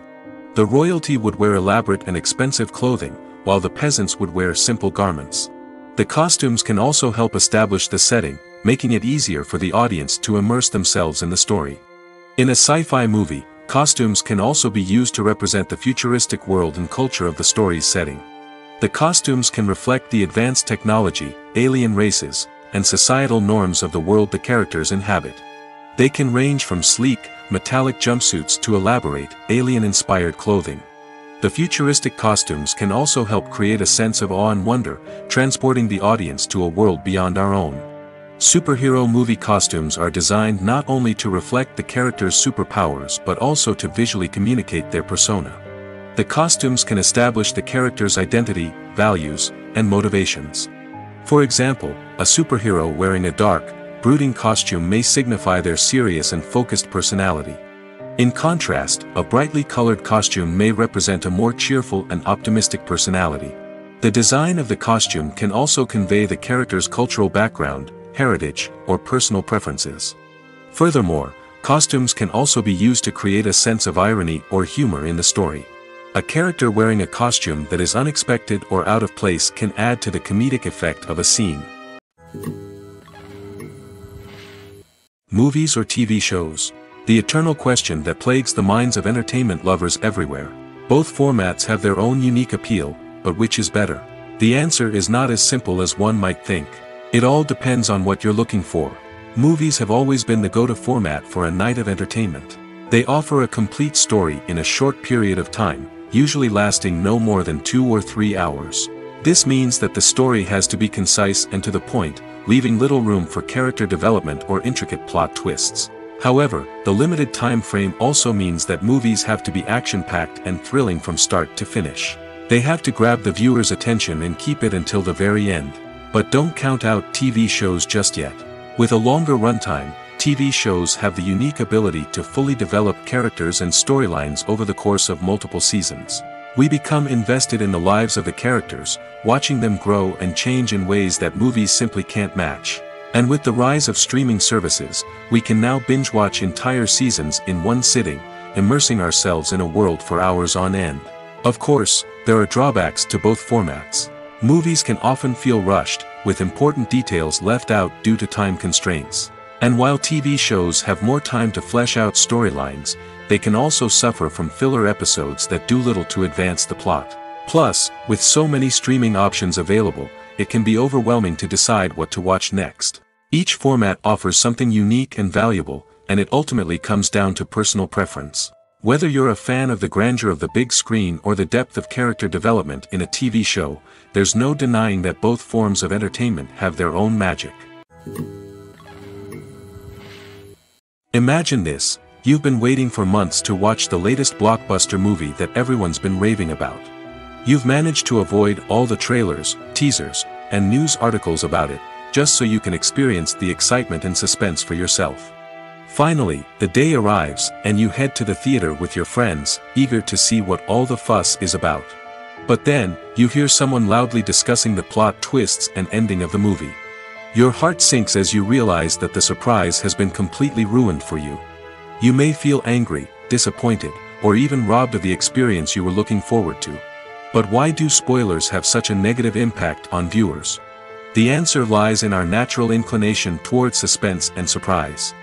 The royalty would wear elaborate and expensive clothing, while the peasants would wear simple garments. The costumes can also help establish the setting, making it easier for the audience to immerse themselves in the story. In a sci-fi movie, costumes can also be used to represent the futuristic world and culture of the story's setting. The costumes can reflect the advanced technology, alien races, and societal norms of the world the characters inhabit. They can range from sleek, metallic jumpsuits to elaborate, alien-inspired clothing. The futuristic costumes can also help create a sense of awe and wonder, transporting the audience to a world beyond our own. Superhero movie costumes are designed not only to reflect the character's superpowers but also to visually communicate their persona. The costumes can establish the character's identity, values, and motivations. For example, a superhero wearing a dark, brooding costume may signify their serious and focused personality. In contrast, a brightly colored costume may represent a more cheerful and optimistic personality. The design of the costume can also convey the character's cultural background, heritage, or personal preferences. Furthermore, costumes can also be used to create a sense of irony or humor in the story. A character wearing a costume that is unexpected or out of place can add to the comedic effect of a scene. Movies or TV shows? The eternal question that plagues the minds of entertainment lovers everywhere. Both formats have their own unique appeal, but which is better? The answer is not as simple as one might think. It all depends on what you're looking for. Movies have always been the go-to format for a night of entertainment. They offer a complete story in a short period of time, usually lasting no more than 2 or 3 hours. This means that the story has to be concise and to the point, leaving little room for character development or intricate plot twists. However, the limited time frame also means that movies have to be action-packed and thrilling from start to finish. They have to grab the viewer's attention and keep it until the very end. But don't count out TV shows just yet. With a longer runtime, TV shows have the unique ability to fully develop characters and storylines over the course of multiple seasons. We become invested in the lives of the characters, watching them grow and change in ways that movies simply can't match. And with the rise of streaming services, we can now binge-watch entire seasons in one sitting, immersing ourselves in a world for hours on end. Of course, there are drawbacks to both formats. Movies can often feel rushed, with important details left out due to time constraints. And while TV shows have more time to flesh out storylines, they can also suffer from filler episodes that do little to advance the plot. Plus, with so many streaming options available, it can be overwhelming to decide what to watch next. Each format offers something unique and valuable, and it ultimately comes down to personal preference. Whether you're a fan of the grandeur of the big screen or the depth of character development in a TV show, there's no denying that both forms of entertainment have their own magic. Imagine this: you've been waiting for months to watch the latest blockbuster movie that everyone's been raving about. You've managed to avoid all the trailers, teasers, and news articles about it, just so you can experience the excitement and suspense for yourself. Finally, the day arrives, and you head to the theater with your friends, eager to see what all the fuss is about. But then, you hear someone loudly discussing the plot twists and ending of the movie. Your heart sinks as you realize that the surprise has been completely ruined for you. You may feel angry, disappointed, or even robbed of the experience you were looking forward to. But why do spoilers have such a negative impact on viewers? The answer lies in our natural inclination toward suspense and surprise.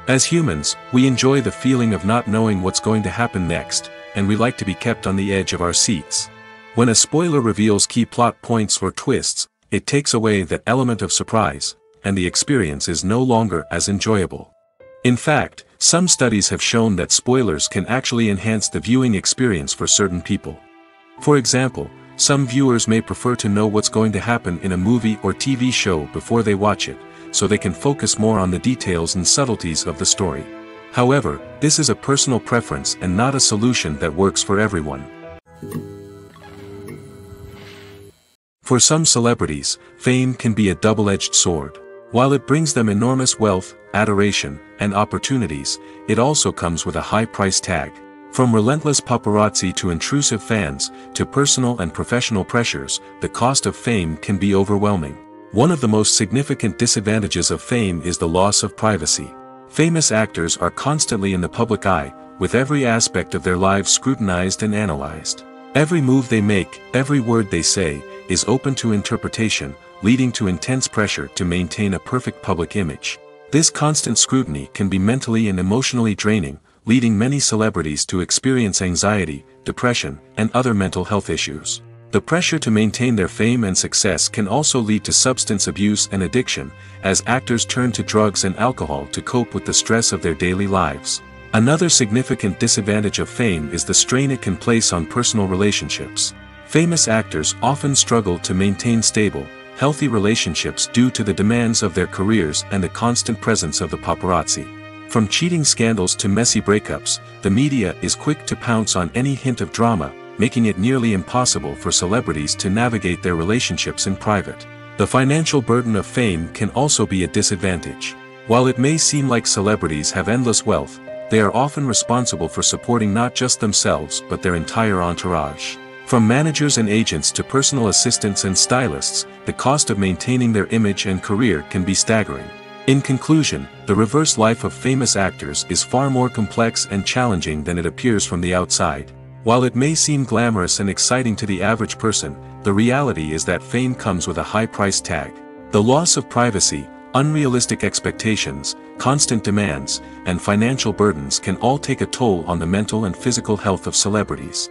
As humans, we enjoy the feeling of not knowing what's going to happen next, and we like to be kept on the edge of our seats. When a spoiler reveals key plot points or twists, it takes away that element of surprise, and the experience is no longer as enjoyable. In fact, some studies have shown that spoilers can actually enhance the viewing experience for certain people. For example, some viewers may prefer to know what's going to happen in a movie or TV show before they watch it, so they can focus more on the details and subtleties of the story. However, this is a personal preference and not a solution that works for everyone. For some celebrities, fame can be a double-edged sword. While it brings them enormous wealth, adoration, and opportunities, it also comes with a high price tag. From relentless paparazzi to intrusive fans, to personal and professional pressures, the cost of fame can be overwhelming. One of the most significant disadvantages of fame is the loss of privacy. Famous actors are constantly in the public eye, with every aspect of their lives scrutinized and analyzed. Every move they make, every word they say, is open to interpretation, leading to intense pressure to maintain a perfect public image. This constant scrutiny can be mentally and emotionally draining, leading many celebrities to experience anxiety, depression, and other mental health issues. The pressure to maintain their fame and success can also lead to substance abuse and addiction, as actors turn to drugs and alcohol to cope with the stress of their daily lives. Another significant disadvantage of fame is the strain it can place on personal relationships. Famous actors often struggle to maintain stable, healthy relationships due to the demands of their careers and the constant presence of the paparazzi. From cheating scandals to messy breakups, the media is quick to pounce on any hint of drama, making it nearly impossible for celebrities to navigate their relationships in private. The financial burden of fame can also be a disadvantage. While it may seem like celebrities have endless wealth, they are often responsible for supporting not just themselves but their entire entourage. From managers and agents to personal assistants and stylists, the cost of maintaining their image and career can be staggering. In conclusion, the reverse life of famous actors is far more complex and challenging than it appears from the outside. While it may seem glamorous and exciting to the average person, the reality is that fame comes with a high price tag. The loss of privacy, unrealistic expectations, constant demands, and financial burdens can all take a toll on the mental and physical health of celebrities.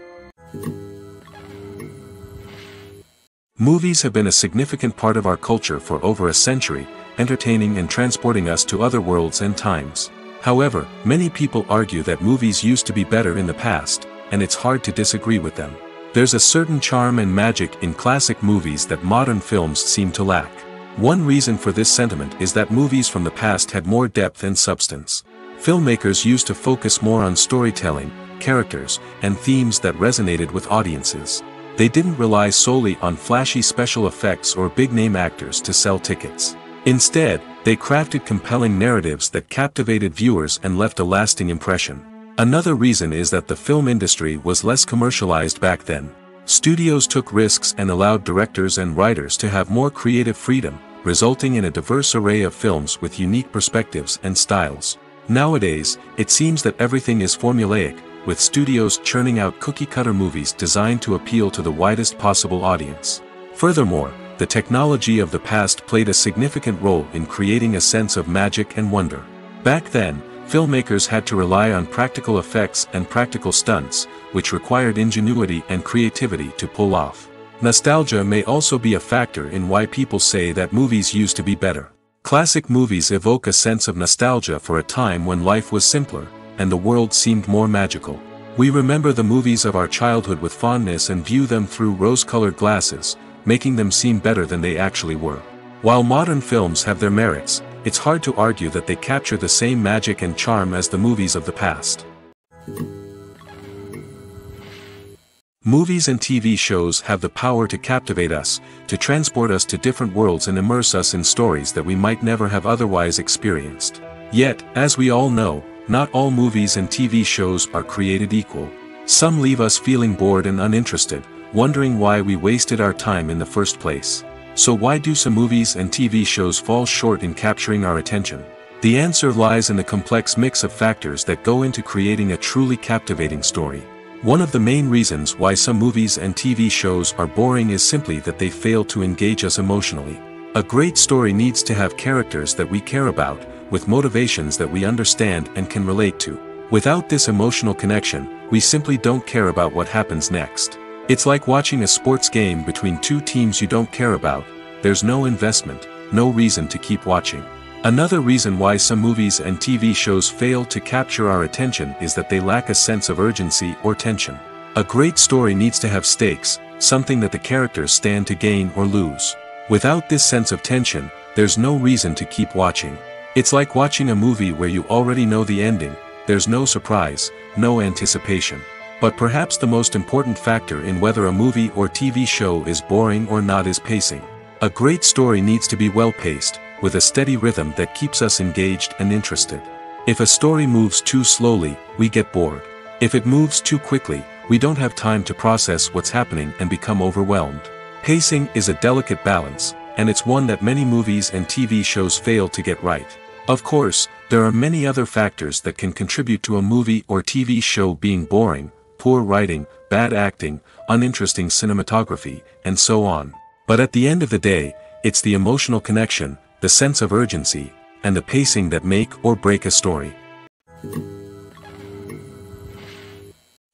Movies have been a significant part of our culture for over a century, entertaining and transporting us to other worlds and times. However, many people argue that movies used to be better in the past, and it's hard to disagree with them. There's a certain charm and magic in classic movies that modern films seem to lack. One reason for this sentiment is that movies from the past had more depth and substance. Filmmakers used to focus more on storytelling, characters, and themes that resonated with audiences. They didn't rely solely on flashy special effects or big-name actors to sell tickets. Instead, they crafted compelling narratives that captivated viewers and left a lasting impression. Another reason is that the film industry was less commercialized back then. Studios took risks and allowed directors and writers to have more creative freedom, resulting in a diverse array of films with unique perspectives and styles. Nowadays, it seems that everything is formulaic, with studios churning out cookie-cutter movies designed to appeal to the widest possible audience. Furthermore, the technology of the past played a significant role in creating a sense of magic and wonder. Back then, filmmakers had to rely on practical effects and practical stunts, which required ingenuity and creativity to pull off. Nostalgia may also be a factor in why people say that movies used to be better. Classic movies evoke a sense of nostalgia for a time when life was simpler, and the world seemed more magical. We remember the movies of our childhood with fondness and view them through rose-colored glasses, making them seem better than they actually were. While modern films have their merits, it's hard to argue that they capture the same magic and charm as the movies of the past. Movies and TV shows have the power to captivate us, to transport us to different worlds and immerse us in stories that we might never have otherwise experienced. Yet, as we all know, not all movies and TV shows are created equal. Some leave us feeling bored and uninterested, wondering why we wasted our time in the first place. So why do some movies and TV shows fall short in capturing our attention? The answer lies in the complex mix of factors that go into creating a truly captivating story. One of the main reasons why some movies and TV shows are boring is simply that they fail to engage us emotionally. A great story needs to have characters that we care about, with motivations that we understand and can relate to. Without this emotional connection, we simply don't care about what happens next. It's like watching a sports game between two teams you don't care about. There's no investment, no reason to keep watching. Another reason why some movies and TV shows fail to capture our attention is that they lack a sense of urgency or tension. A great story needs to have stakes, something that the characters stand to gain or lose. Without this sense of tension, there's no reason to keep watching. It's like watching a movie where you already know the ending. There's no surprise, no anticipation. But perhaps the most important factor in whether a movie or TV show is boring or not is pacing. A great story needs to be well-paced, with a steady rhythm that keeps us engaged and interested. If a story moves too slowly, we get bored. If it moves too quickly, we don't have time to process what's happening and become overwhelmed. Pacing is a delicate balance, and it's one that many movies and TV shows fail to get right. Of course, there are many other factors that can contribute to a movie or TV show being boring: poor writing, bad acting, uninteresting cinematography, and so on. But at the end of the day, it's the emotional connection, the sense of urgency, and the pacing that make or break a story.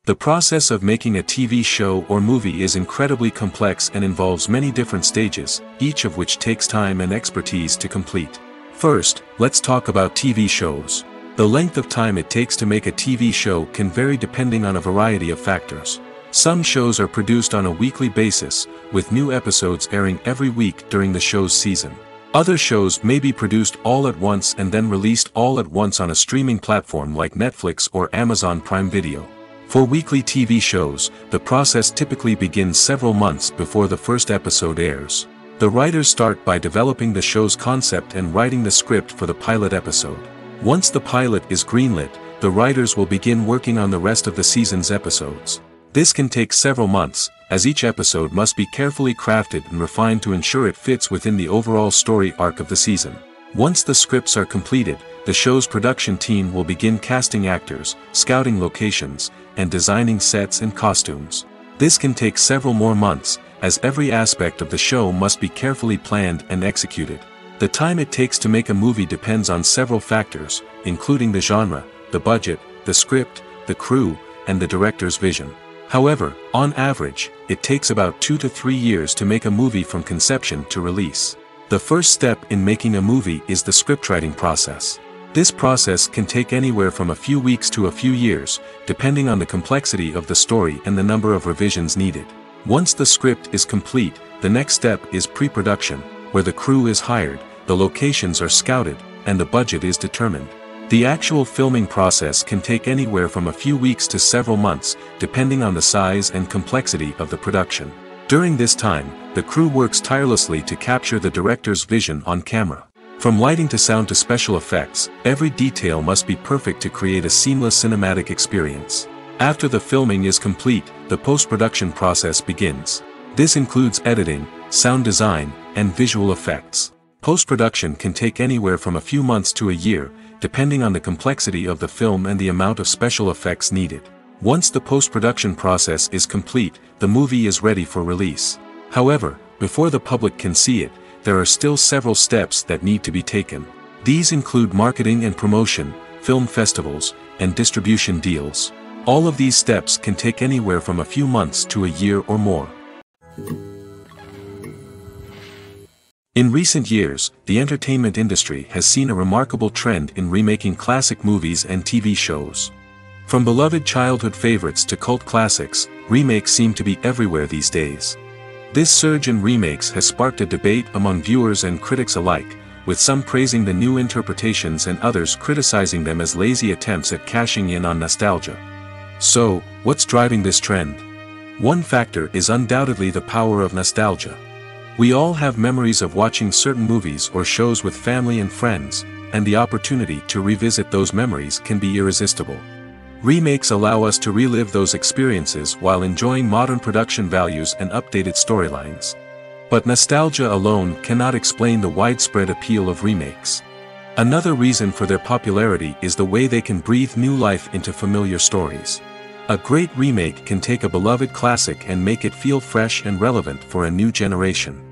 The process of making a TV show or movie is incredibly complex and involves many different stages, each of which takes time and expertise to complete. First, let's talk about TV shows. The length of time it takes to make a TV show can vary depending on a variety of factors. Some shows are produced on a weekly basis, with new episodes airing every week during the show's season. Other shows may be produced all at once and then released all at once on a streaming platform like Netflix or Amazon Prime Video. For weekly TV shows, the process typically begins several months before the first episode airs. The writers start by developing the show's concept and writing the script for the pilot episode. Once the pilot is greenlit, the writers will begin working on the rest of the season's episodes. This can take several months, as each episode must be carefully crafted and refined to ensure it fits within the overall story arc of the season. Once the scripts are completed, the show's production team will begin casting actors, scouting locations, and designing sets and costumes. This can take several more months, as every aspect of the show must be carefully planned and executed. The time it takes to make a movie depends on several factors, including the genre, the budget, the script, the crew, and the director's vision. However, on average, it takes about 2 to 3 years to make a movie from conception to release. The first step in making a movie is the scriptwriting process. This process can take anywhere from a few weeks to a few years, depending on the complexity of the story and the number of revisions needed. Once the script is complete, the next step is pre-production, where the crew is hired, the locations are scouted, and the budget is determined. The actual filming process can take anywhere from a few weeks to several months, depending on the size and complexity of the production. During this time, the crew works tirelessly to capture the director's vision on camera. From lighting to sound to special effects, every detail must be perfect to create a seamless cinematic experience. After the filming is complete, the post-production process begins. This includes editing, sound design, and visual effects. Post-production can take anywhere from a few months to a year, depending on the complexity of the film and the amount of special effects needed. Once the post-production process is complete, the movie is ready for release. However, before the public can see it, there are still several steps that need to be taken. These include marketing and promotion, film festivals, and distribution deals. All of these steps can take anywhere from a few months to a year or more. In recent years, the entertainment industry has seen a remarkable trend in remaking classic movies and TV shows. From beloved childhood favorites to cult classics, remakes seem to be everywhere these days. This surge in remakes has sparked a debate among viewers and critics alike, with some praising the new interpretations and others criticizing them as lazy attempts at cashing in on nostalgia. So, what's driving this trend? One factor is undoubtedly the power of nostalgia. We all have memories of watching certain movies or shows with family and friends, and the opportunity to revisit those memories can be irresistible. Remakes allow us to relive those experiences while enjoying modern production values and updated storylines. But nostalgia alone cannot explain the widespread appeal of remakes. Another reason for their popularity is the way they can breathe new life into familiar stories. A great remake can take a beloved classic and make it feel fresh and relevant for a new generation.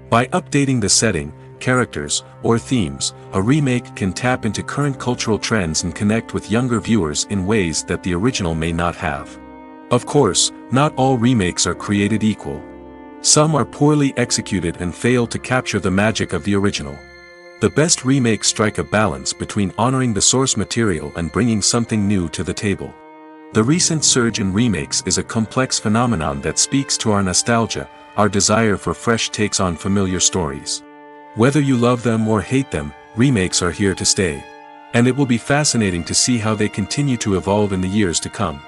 By updating the setting, characters, or themes, a remake can tap into current cultural trends and connect with younger viewers in ways that the original may not have. Of course, not all remakes are created equal. Some are poorly executed and fail to capture the magic of the original. The best remakes strike a balance between honoring the source material and bringing something new to the table. The recent surge in remakes is a complex phenomenon that speaks to our nostalgia, our desire for fresh takes on familiar stories. Whether you love them or hate them, remakes are here to stay. And it will be fascinating to see how they continue to evolve in the years to come.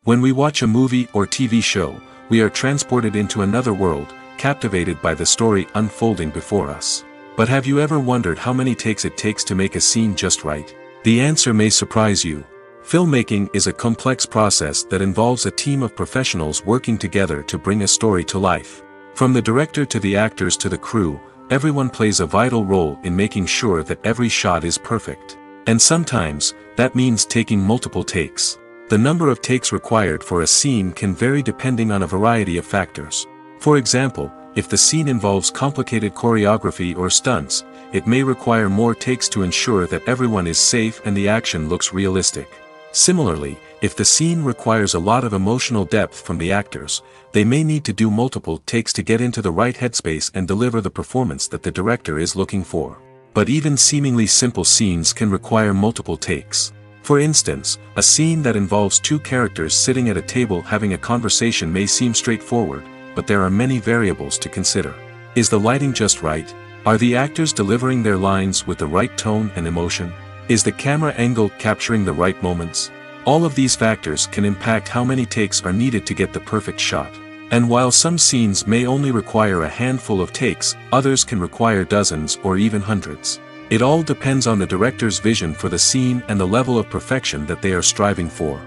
When we watch a movie or TV show, we are transported into another world, captivated by the story unfolding before us. But have you ever wondered how many takes it takes to make a scene just right? The answer may surprise you. Filmmaking is a complex process that involves a team of professionals working together to bring a story to life. From the director to the actors to the crew, everyone plays a vital role in making sure that every shot is perfect. And sometimes, that means taking multiple takes. The number of takes required for a scene can vary depending on a variety of factors. For example, if the scene involves complicated choreography or stunts, it may require more takes to ensure that everyone is safe and the action looks realistic. Similarly, if the scene requires a lot of emotional depth from the actors, they may need to do multiple takes to get into the right headspace and deliver the performance that the director is looking for. But even seemingly simple scenes can require multiple takes. For instance, a scene that involves two characters sitting at a table having a conversation may seem straightforward, but there are many variables to consider. Is the lighting just right? Are the actors delivering their lines with the right tone and emotion? Is the camera angle capturing the right moments? All of these factors can impact how many takes are needed to get the perfect shot. And while some scenes may only require a handful of takes, others can require dozens or even hundreds. It all depends on the director's vision for the scene and the level of perfection that they are striving for.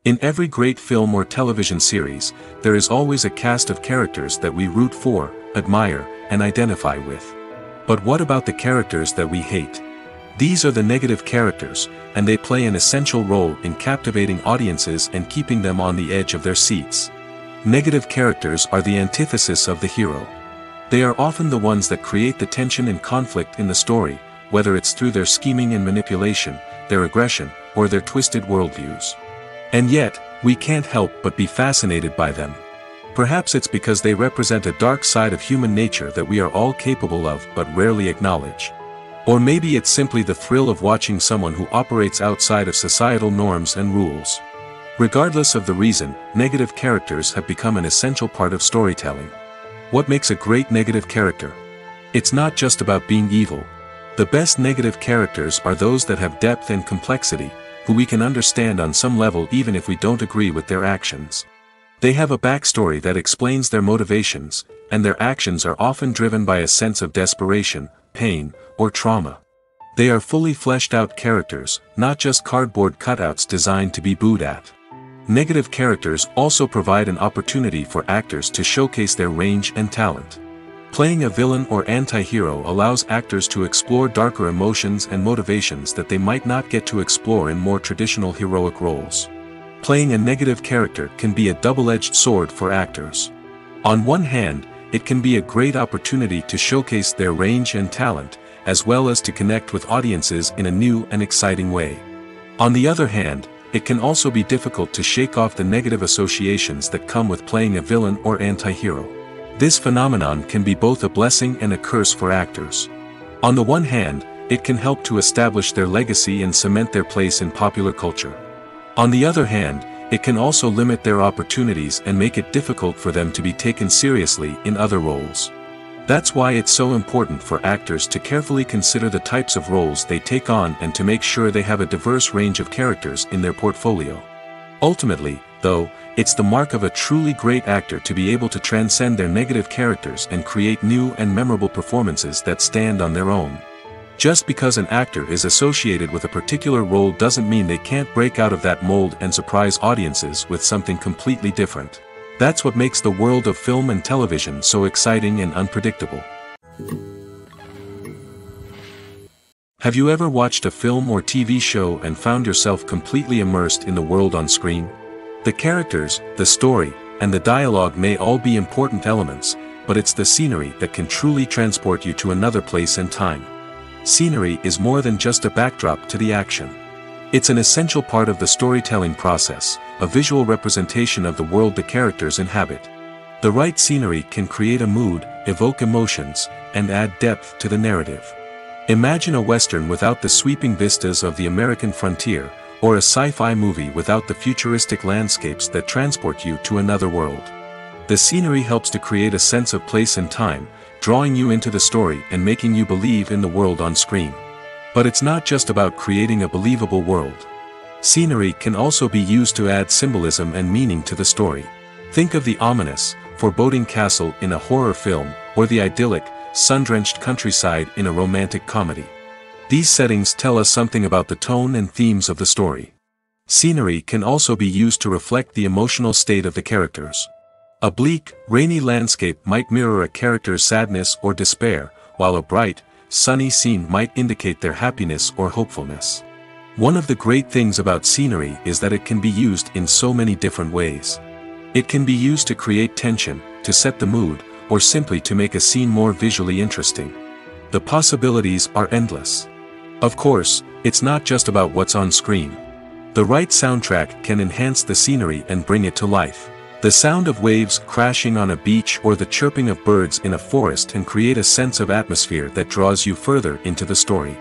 In every great film or television series, there is always a cast of characters that we root for, admire, and identify with. But what about the characters that we hate? These are the negative characters, and they play an essential role in captivating audiences and keeping them on the edge of their seats. Negative characters are the antithesis of the hero. They are often the ones that create the tension and conflict in the story, whether it's through their scheming and manipulation, their aggression, or their twisted worldviews. And yet, we can't help but be fascinated by them. Perhaps it's because they represent a dark side of human nature that we are all capable of but rarely acknowledge. Or maybe it's simply the thrill of watching someone who operates outside of societal norms and rules. Regardless of the reason, negative characters have become an essential part of storytelling. What makes a great negative character? It's not just about being evil. The best negative characters are those that have depth and complexity, who we can understand on some level even if we don't agree with their actions. They have a backstory that explains their motivations, and their actions are often driven by a sense of desperation, pain, or trauma. They are fully fleshed out characters, not just cardboard cutouts designed to be booed at. Negative characters also provide an opportunity for actors to showcase their range and talent. Playing a villain or anti-hero allows actors to explore darker emotions and motivations that they might not get to explore in more traditional heroic roles. Playing a negative character can be a double-edged sword for actors. On one hand, it can be a great opportunity to showcase their range and talent, as well as to connect with audiences in a new and exciting way. On the other hand, it can also be difficult to shake off the negative associations that come with playing a villain or anti-hero. This phenomenon can be both a blessing and a curse for actors. On the one hand, it can help to establish their legacy and cement their place in popular culture. On the other hand, it can also limit their opportunities and make it difficult for them to be taken seriously in other roles. That's why it's so important for actors to carefully consider the types of roles they take on and to make sure they have a diverse range of characters in their portfolio. Ultimately, though, it's the mark of a truly great actor to be able to transcend their negative characters and create new and memorable performances that stand on their own. Just because an actor is associated with a particular role doesn't mean they can't break out of that mold and surprise audiences with something completely different. That's what makes the world of film and television so exciting and unpredictable. Have you ever watched a film or TV show and found yourself completely immersed in the world on screen? The characters, the story, and the dialogue may all be important elements, but it's the scenery that can truly transport you to another place and time. Scenery is more than just a backdrop to the action. It's an essential part of the storytelling process, a visual representation of the world the characters inhabit. The right scenery can create a mood, evoke emotions, and add depth to the narrative. Imagine a Western without the sweeping vistas of the American frontier, or a sci-fi movie without the futuristic landscapes that transport you to another world. The scenery helps to create a sense of place and time, drawing you into the story and making you believe in the world on screen. But it's not just about creating a believable world. Scenery can also be used to add symbolism and meaning to the story. Think of the ominous, foreboding castle in a horror film, or the idyllic, sun-drenched countryside in a romantic comedy. These settings tell us something about the tone and themes of the story. Scenery can also be used to reflect the emotional state of the characters. A bleak, rainy landscape might mirror a character's sadness or despair, while a bright, sunny scene might indicate their happiness or hopefulness. One of the great things about scenery is that it can be used in so many different ways. It can be used to create tension, to set the mood, or simply to make a scene more visually interesting. The possibilities are endless. Of course, it's not just about what's on screen. The right soundtrack can enhance the scenery and bring it to life. The sound of waves crashing on a beach or the chirping of birds in a forest can create a sense of atmosphere that draws you further into the story.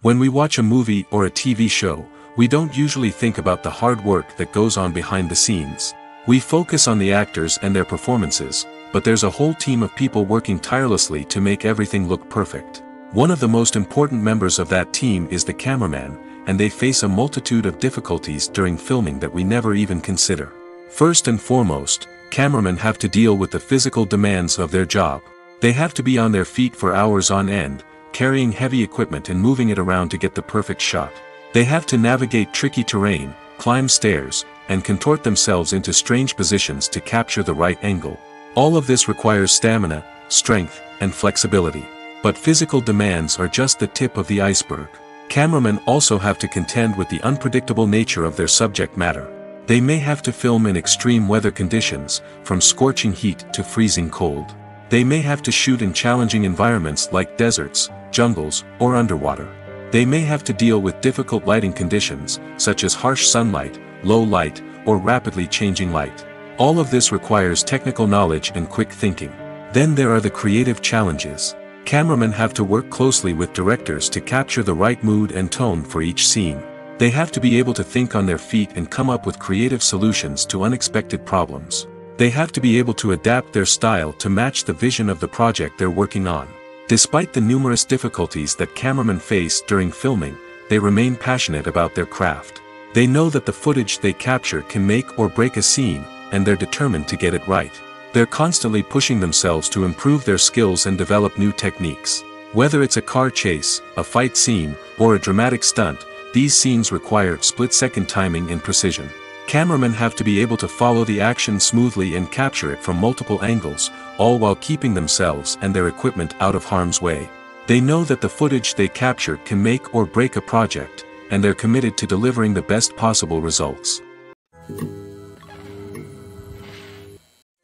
When we watch a movie or a TV show, we don't usually think about the hard work that goes on behind the scenes. We focus on the actors and their performances, but there's a whole team of people working tirelessly to make everything look perfect. One of the most important members of that team is the cameraman, and they face a multitude of difficulties during filming that we never even consider. First and foremost, cameramen have to deal with the physical demands of their job. They have to be on their feet for hours on end, carrying heavy equipment and moving it around to get the perfect shot. They have to navigate tricky terrain, climb stairs, and contort themselves into strange positions to capture the right angle. All of this requires stamina, strength, and flexibility. But physical demands are just the tip of the iceberg. Cameramen also have to contend with the unpredictable nature of their subject matter. They may have to film in extreme weather conditions, from scorching heat to freezing cold. They may have to shoot in challenging environments like deserts, jungles, or underwater. They may have to deal with difficult lighting conditions, such as harsh sunlight, low light, or rapidly changing light. All of this requires technical knowledge and quick thinking. Then there are the creative challenges. Cameramen have to work closely with directors to capture the right mood and tone for each scene. They have to be able to think on their feet and come up with creative solutions to unexpected problems. They have to be able to adapt their style to match the vision of the project they're working on. Despite the numerous difficulties that cameramen face during filming, they remain passionate about their craft. They know that the footage they capture can make or break a scene, and they're determined to get it right. They're constantly pushing themselves to improve their skills and develop new techniques. Whether it's a car chase, a fight scene, or a dramatic stunt, these scenes require split-second timing and precision. Cameramen have to be able to follow the action smoothly and capture it from multiple angles, all while keeping themselves and their equipment out of harm's way. They know that the footage they capture can make or break a project, and they're committed to delivering the best possible results.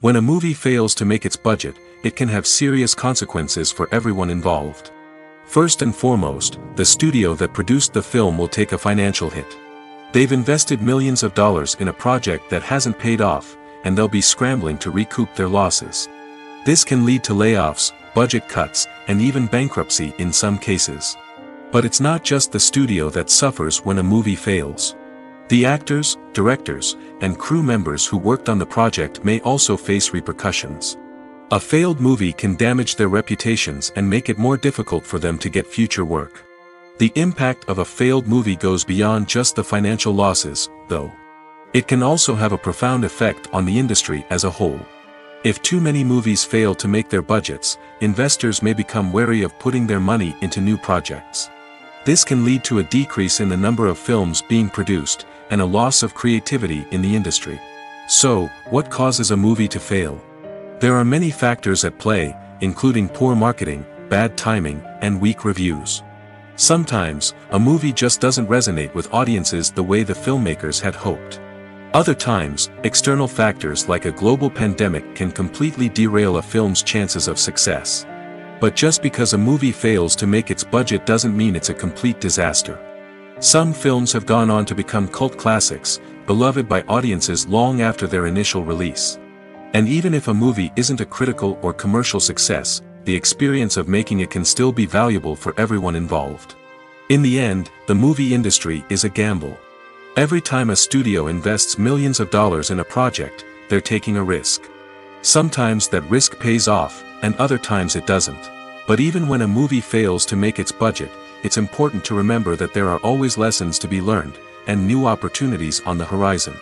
When a movie fails to make its budget, it can have serious consequences for everyone involved. First and foremost, the studio that produced the film will take a financial hit. They've invested millions of dollars in a project that hasn't paid off, and they'll be scrambling to recoup their losses. This can lead to layoffs, budget cuts, and even bankruptcy in some cases. But it's not just the studio that suffers when a movie fails. The actors, directors, and crew members who worked on the project may also face repercussions. A failed movie can damage their reputations and make it more difficult for them to get future work. The impact of a failed movie goes beyond just the financial losses, though. It can also have a profound effect on the industry as a whole. If too many movies fail to make their budgets, investors may become wary of putting their money into new projects. This can lead to a decrease in the number of films being produced, and a loss of creativity in the industry. So, what causes a movie to fail? There are many factors at play, including poor marketing, bad timing, and weak reviews. Sometimes, a movie just doesn't resonate with audiences the way the filmmakers had hoped. Other times, external factors like a global pandemic can completely derail a film's chances of success. But just because a movie fails to make its budget doesn't mean it's a complete disaster. Some films have gone on to become cult classics, beloved by audiences long after their initial release. And even if a movie isn't a critical or commercial success, the experience of making it can still be valuable for everyone involved. In the end, the movie industry is a gamble. Every time a studio invests millions of dollars in a project, they're taking a risk. Sometimes that risk pays off, and other times it doesn't. But even when a movie fails to make its budget, it's important to remember that there are always lessons to be learned, and new opportunities on the horizon.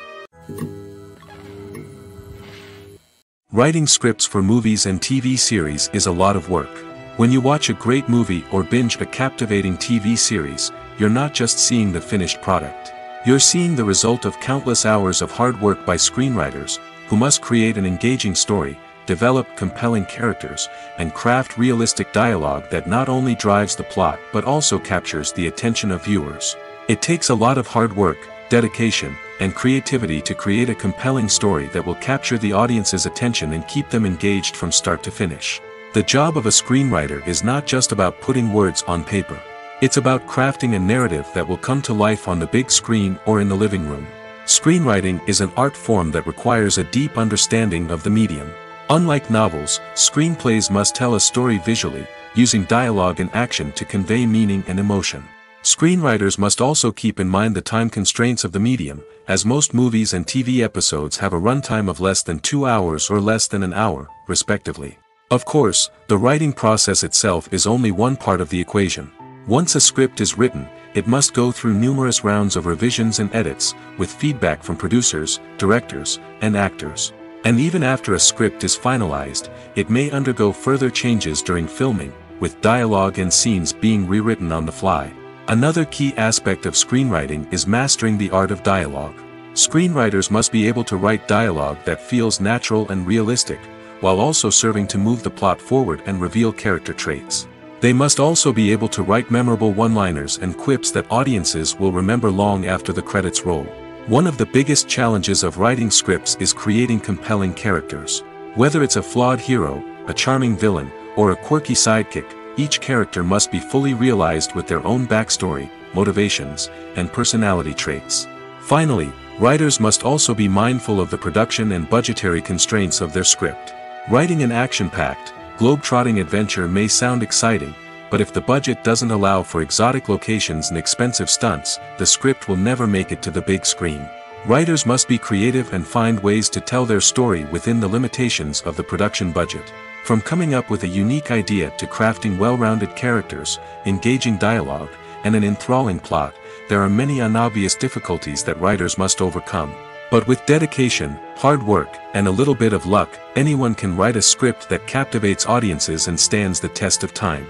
Writing scripts for movies and TV series is a lot of work. When you watch a great movie or binge a captivating TV series, you're not just seeing the finished product. You're seeing the result of countless hours of hard work by screenwriters, who must create an engaging story, develop compelling characters, and craft realistic dialogue that not only drives the plot but also captures the attention of viewers. It takes a lot of hard work, dedication, and creativity to create a compelling story that will capture the audience's attention and keep them engaged from start to finish. The job of a screenwriter is not just about putting words on paper. It's about crafting a narrative that will come to life on the big screen or in the living room. Screenwriting is an art form that requires a deep understanding of the medium. Unlike novels, screenplays must tell a story visually, using dialogue and action to convey meaning and emotion. Screenwriters must also keep in mind the time constraints of the medium, as most movies and TV episodes have a runtime of less than 2 hours or less than an hour, respectively. Of course, the writing process itself is only one part of the equation. Once a script is written, it must go through numerous rounds of revisions and edits, with feedback from producers, directors, and actors. And even after a script is finalized, it may undergo further changes during filming, with dialogue and scenes being rewritten on the fly. Another key aspect of screenwriting is mastering the art of dialogue. Screenwriters must be able to write dialogue that feels natural and realistic, while also serving to move the plot forward and reveal character traits. They must also be able to write memorable one-liners and quips that audiences will remember long after the credits roll. One of the biggest challenges of writing scripts is creating compelling characters. Whether it's a flawed hero, a charming villain, or a quirky sidekick, each character must be fully realized with their own backstory, motivations, and personality traits. Finally, writers must also be mindful of the production and budgetary constraints of their script. Writing an action-packed, globe-trotting adventure may sound exciting, but if the budget doesn't allow for exotic locations and expensive stunts, the script will never make it to the big screen. Writers must be creative and find ways to tell their story within the limitations of the production budget. From coming up with a unique idea to crafting well-rounded characters, engaging dialogue, and an enthralling plot, there are many unobvious difficulties that writers must overcome. But with dedication, hard work, and a little bit of luck, anyone can write a script that captivates audiences and stands the test of time.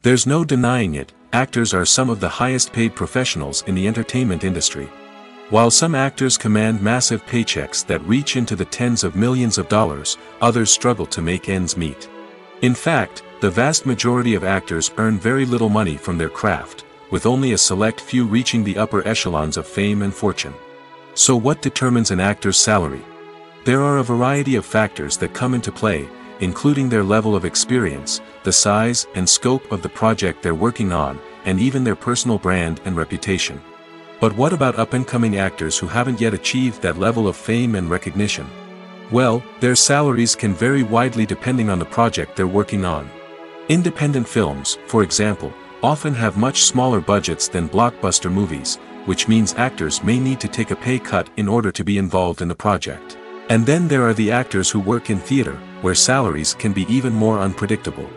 There's no denying it, actors are some of the highest paid professionals in the entertainment industry. While some actors command massive paychecks that reach into the tens of millions of dollars, others struggle to make ends meet. In fact, the vast majority of actors earn very little money from their craft, with only a select few reaching the upper echelons of fame and fortune. So what determines an actor's salary? There are a variety of factors that come into play, including their level of experience, the size and scope of the project they're working on, and even their personal brand and reputation. But what about up-and-coming actors who haven't yet achieved that level of fame and recognition? Well, their salaries can vary widely depending on the project they're working on. Independent films, for example, often have much smaller budgets than blockbuster movies, which means actors may need to take a pay cut in order to be involved in the project. And then there are the actors who work in theater, where salaries can be even more unpredictable.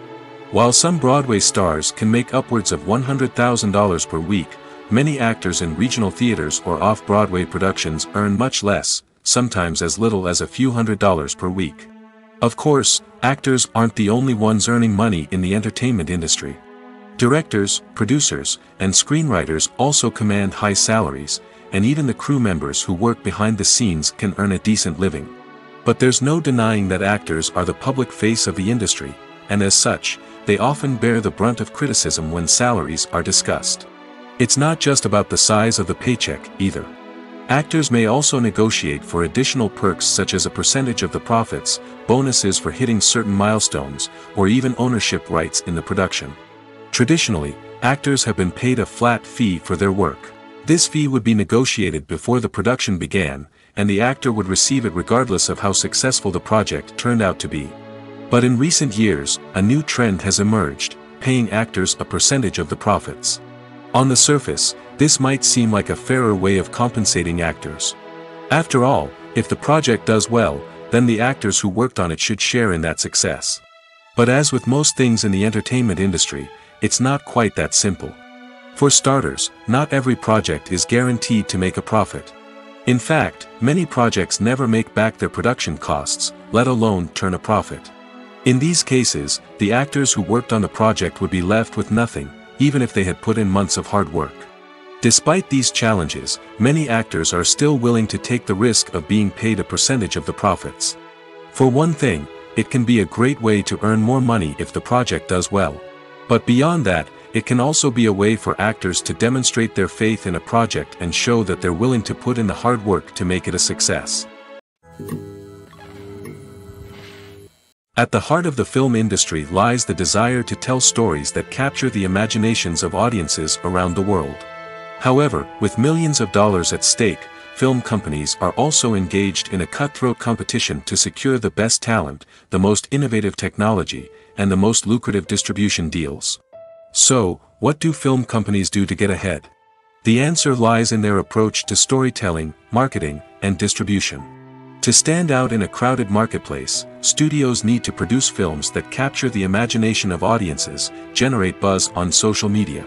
While some Broadway stars can make upwards of $100,000 per week, many actors in regional theaters or off-Broadway productions earn much less, sometimes as little as a few $100s per week. Of course, actors aren't the only ones earning money in the entertainment industry. Directors, producers, and screenwriters also command high salaries, and even the crew members who work behind the scenes can earn a decent living. But there's no denying that actors are the public face of the industry, and as such, they often bear the brunt of criticism when salaries are discussed. It's not just about the size of the paycheck, either. Actors may also negotiate for additional perks such as a percentage of the profits, bonuses for hitting certain milestones, or even ownership rights in the production. Traditionally, actors have been paid a flat fee for their work. This fee would be negotiated before the production began, and the actor would receive it regardless of how successful the project turned out to be. But in recent years, a new trend has emerged, paying actors a percentage of the profits. On the surface, this might seem like a fairer way of compensating actors. After all, if the project does well, then the actors who worked on it should share in that success. But as with most things in the entertainment industry, it's not quite that simple. For starters, not every project is guaranteed to make a profit. In fact, many projects never make back their production costs, let alone turn a profit. In these cases, the actors who worked on the project would be left with nothing, even if they had put in months of hard work. Despite these challenges, many actors are still willing to take the risk of being paid a percentage of the profits. For one thing, it can be a great way to earn more money if the project does well. But beyond that, it can also be a way for actors to demonstrate their faith in a project and show that they're willing to put in the hard work to make it a success. At the heart of the film industry lies the desire to tell stories that capture the imaginations of audiences around the world. However, with millions of dollars at stake, film companies are also engaged in a cutthroat competition to secure the best talent, the most innovative technology, and the most lucrative distribution deals. So, what do film companies do to get ahead? The answer lies in their approach to storytelling, marketing, and distribution. To stand out in a crowded marketplace, studios need to produce films that capture the imagination of audiences, generate buzz on social media.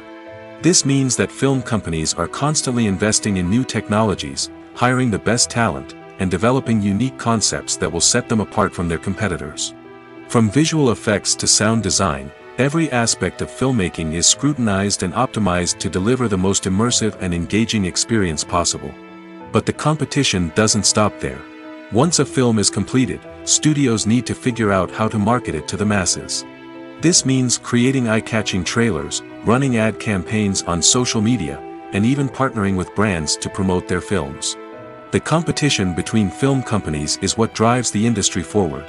This means that film companies are constantly investing in new technologies, hiring the best talent, and developing unique concepts that will set them apart from their competitors. From visual effects to sound design, every aspect of filmmaking is scrutinized and optimized to deliver the most immersive and engaging experience possible. But the competition doesn't stop there. Once a film is completed, studios need to figure out how to market it to the masses. This means creating eye-catching trailers, running ad campaigns on social media, and even partnering with brands to promote their films. The competition between film companies is what drives the industry forward.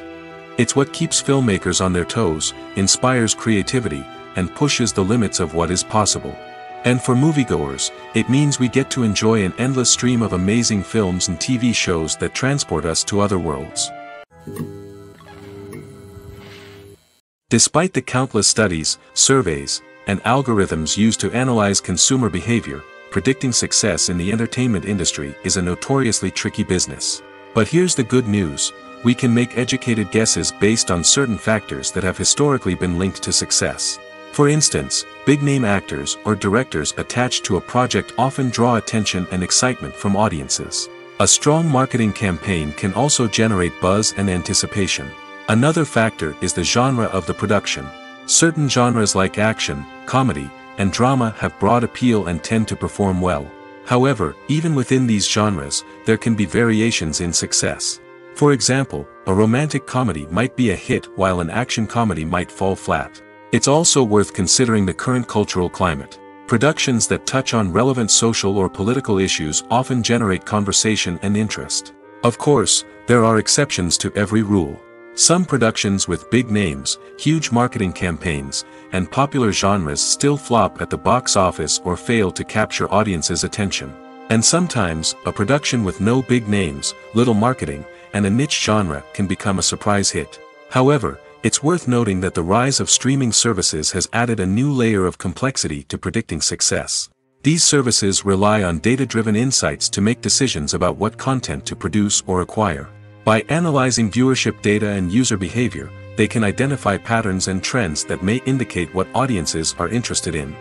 It's what keeps filmmakers on their toes, inspires creativity, and pushes the limits of what is possible. And for moviegoers, it means we get to enjoy an endless stream of amazing films and TV shows that transport us to other worlds. Despite the countless studies, surveys, and algorithms used to analyze consumer behavior, predicting success in the entertainment industry is a notoriously tricky business. But here's the good news: we can make educated guesses based on certain factors that have historically been linked to success. For instance, big-name actors or directors attached to a project often draw attention and excitement from audiences. A strong marketing campaign can also generate buzz and anticipation. Another factor is the genre of the production. Certain genres like action, comedy, and drama have broad appeal and tend to perform well. However, even within these genres, there can be variations in success. For example, a romantic comedy might be a hit while an action comedy might fall flat. It's also worth considering the current cultural climate. Productions that touch on relevant social or political issues often generate conversation and interest. Of course, there are exceptions to every rule. Some productions with big names, huge marketing campaigns, and popular genres still flop at the box office or fail to capture audiences' attention. And sometimes, a production with no big names, little marketing, and a niche genre can become a surprise hit. However, it's worth noting that the rise of streaming services has added a new layer of complexity to predicting success. These services rely on data-driven insights to make decisions about what content to produce or acquire. By analyzing viewership data and user behavior, they can identify patterns and trends that may indicate what audiences are interested in.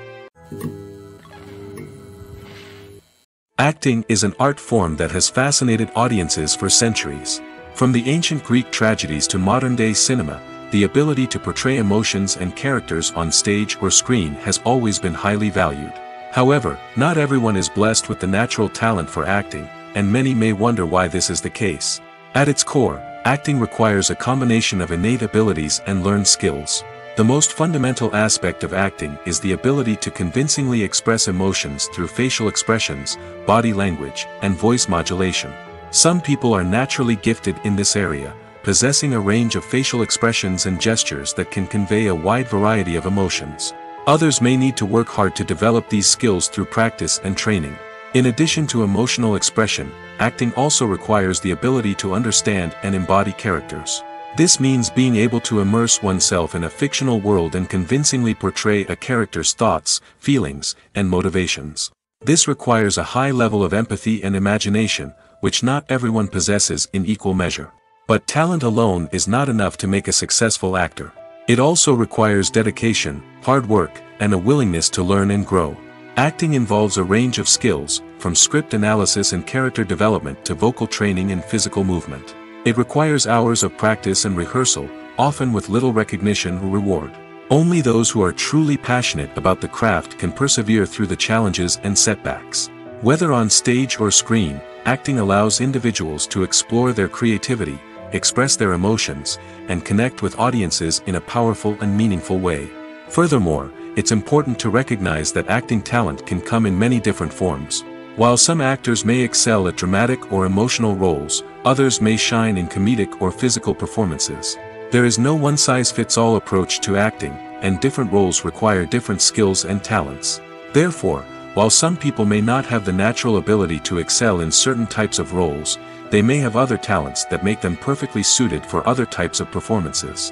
Acting is an art form that has fascinated audiences for centuries. From the ancient Greek tragedies to modern-day cinema, the ability to portray emotions and characters on stage or screen has always been highly valued. However, not everyone is blessed with the natural talent for acting, and many may wonder why this is the case. At its core, acting requires a combination of innate abilities and learned skills. The most fundamental aspect of acting is the ability to convincingly express emotions through facial expressions, body language, and voice modulation. Some people are naturally gifted in this area, possessing a range of facial expressions and gestures that can convey a wide variety of emotions. Others may need to work hard to develop these skills through practice and training. In addition to emotional expression, acting also requires the ability to understand and embody characters. This means being able to immerse oneself in a fictional world and convincingly portray a character's thoughts, feelings, and motivations. This requires a high level of empathy and imagination, which not everyone possesses in equal measure. But talent alone is not enough to make a successful actor. It also requires dedication, hard work, and a willingness to learn and grow. Acting involves a range of skills, from script analysis and character development to vocal training and physical movement. It requires hours of practice and rehearsal, often with little recognition or reward. Only those who are truly passionate about the craft can persevere through the challenges and setbacks. Whether on stage or screen, acting allows individuals to explore their creativity, express their emotions, and connect with audiences in a powerful and meaningful way. Furthermore, it's important to recognize that acting talent can come in many different forms. While some actors may excel at dramatic or emotional roles, others may shine in comedic or physical performances. There is no one-size-fits-all approach to acting, and different roles require different skills and talents. Therefore, while some people may not have the natural ability to excel in certain types of roles, they may have other talents that make them perfectly suited for other types of performances.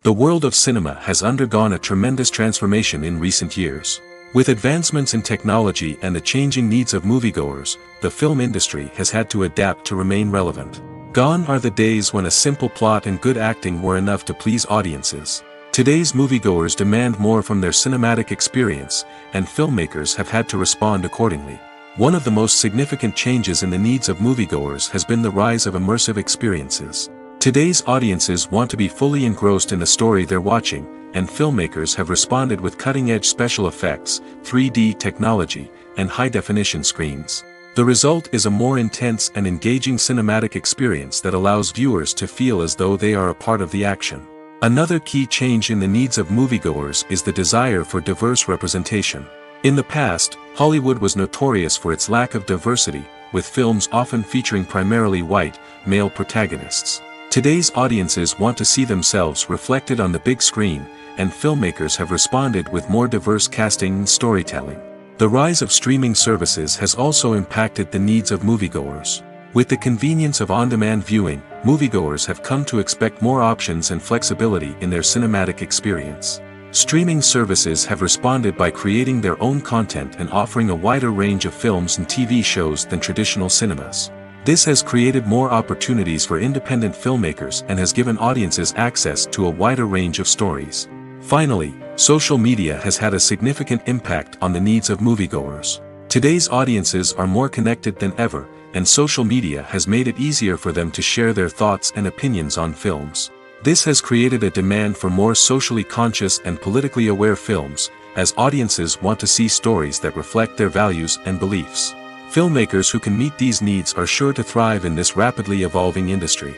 The world of cinema has undergone a tremendous transformation in recent years. With advancements in technology and the changing needs of moviegoers, the film industry has had to adapt to remain relevant. Gone are the days when a simple plot and good acting were enough to please audiences. Today's moviegoers demand more from their cinematic experience, and filmmakers have had to respond accordingly. One of the most significant changes in the needs of moviegoers has been the rise of immersive experiences. Today's audiences want to be fully engrossed in the story they're watching, and filmmakers have responded with cutting-edge special effects, 3D technology, and high-definition screens. The result is a more intense and engaging cinematic experience that allows viewers to feel as though they are a part of the action. Another key change in the needs of moviegoers is the desire for diverse representation. In the past, Hollywood was notorious for its lack of diversity, with films often featuring primarily white, male protagonists. Today's audiences want to see themselves reflected on the big screen, and filmmakers have responded with more diverse casting and storytelling. The rise of streaming services has also impacted the needs of moviegoers. With the convenience of on-demand viewing, moviegoers have come to expect more options and flexibility in their cinematic experience. Streaming services have responded by creating their own content and offering a wider range of films and TV shows than traditional cinemas. This has created more opportunities for independent filmmakers and has given audiences access to a wider range of stories. Finally, social media has had a significant impact on the needs of moviegoers. Today's audiences are more connected than ever, and social media has made it easier for them to share their thoughts and opinions on films. This has created a demand for more socially conscious and politically aware films, as audiences want to see stories that reflect their values and beliefs. Filmmakers who can meet these needs are sure to thrive in this rapidly evolving industry.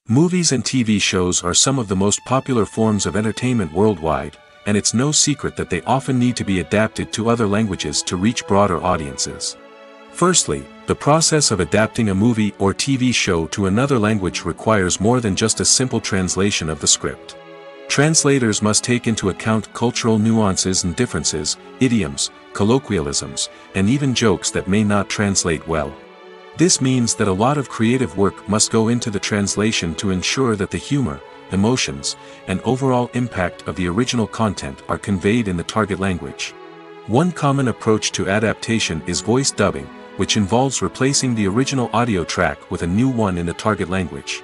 Movies and TV shows are some of the most popular forms of entertainment worldwide, and it's no secret that they often need to be adapted to other languages to reach broader audiences. Firstly, the process of adapting a movie or TV show to another language requires more than just a simple translation of the script. Translators must take into account cultural nuances and differences, idioms, colloquialisms, and even jokes that may not translate well. This means that a lot of creative work must go into the translation to ensure that the humor, emotions, and overall impact of the original content are conveyed in the target language. One common approach to adaptation is voice dubbing, which involves replacing the original audio track with a new one in the target language.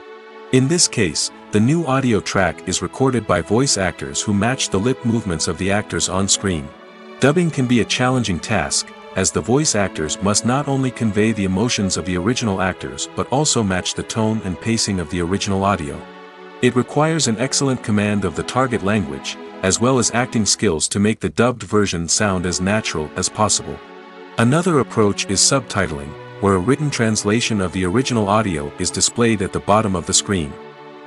In this case, the new audio track is recorded by voice actors who match the lip movements of the actors on screen. Dubbing can be a challenging task, as the voice actors must not only convey the emotions of the original actors but also match the tone and pacing of the original audio. It requires an excellent command of the target language, as well as acting skills to make the dubbed version sound as natural as possible. Another approach is subtitling, where a written translation of the original audio is displayed at the bottom of the screen.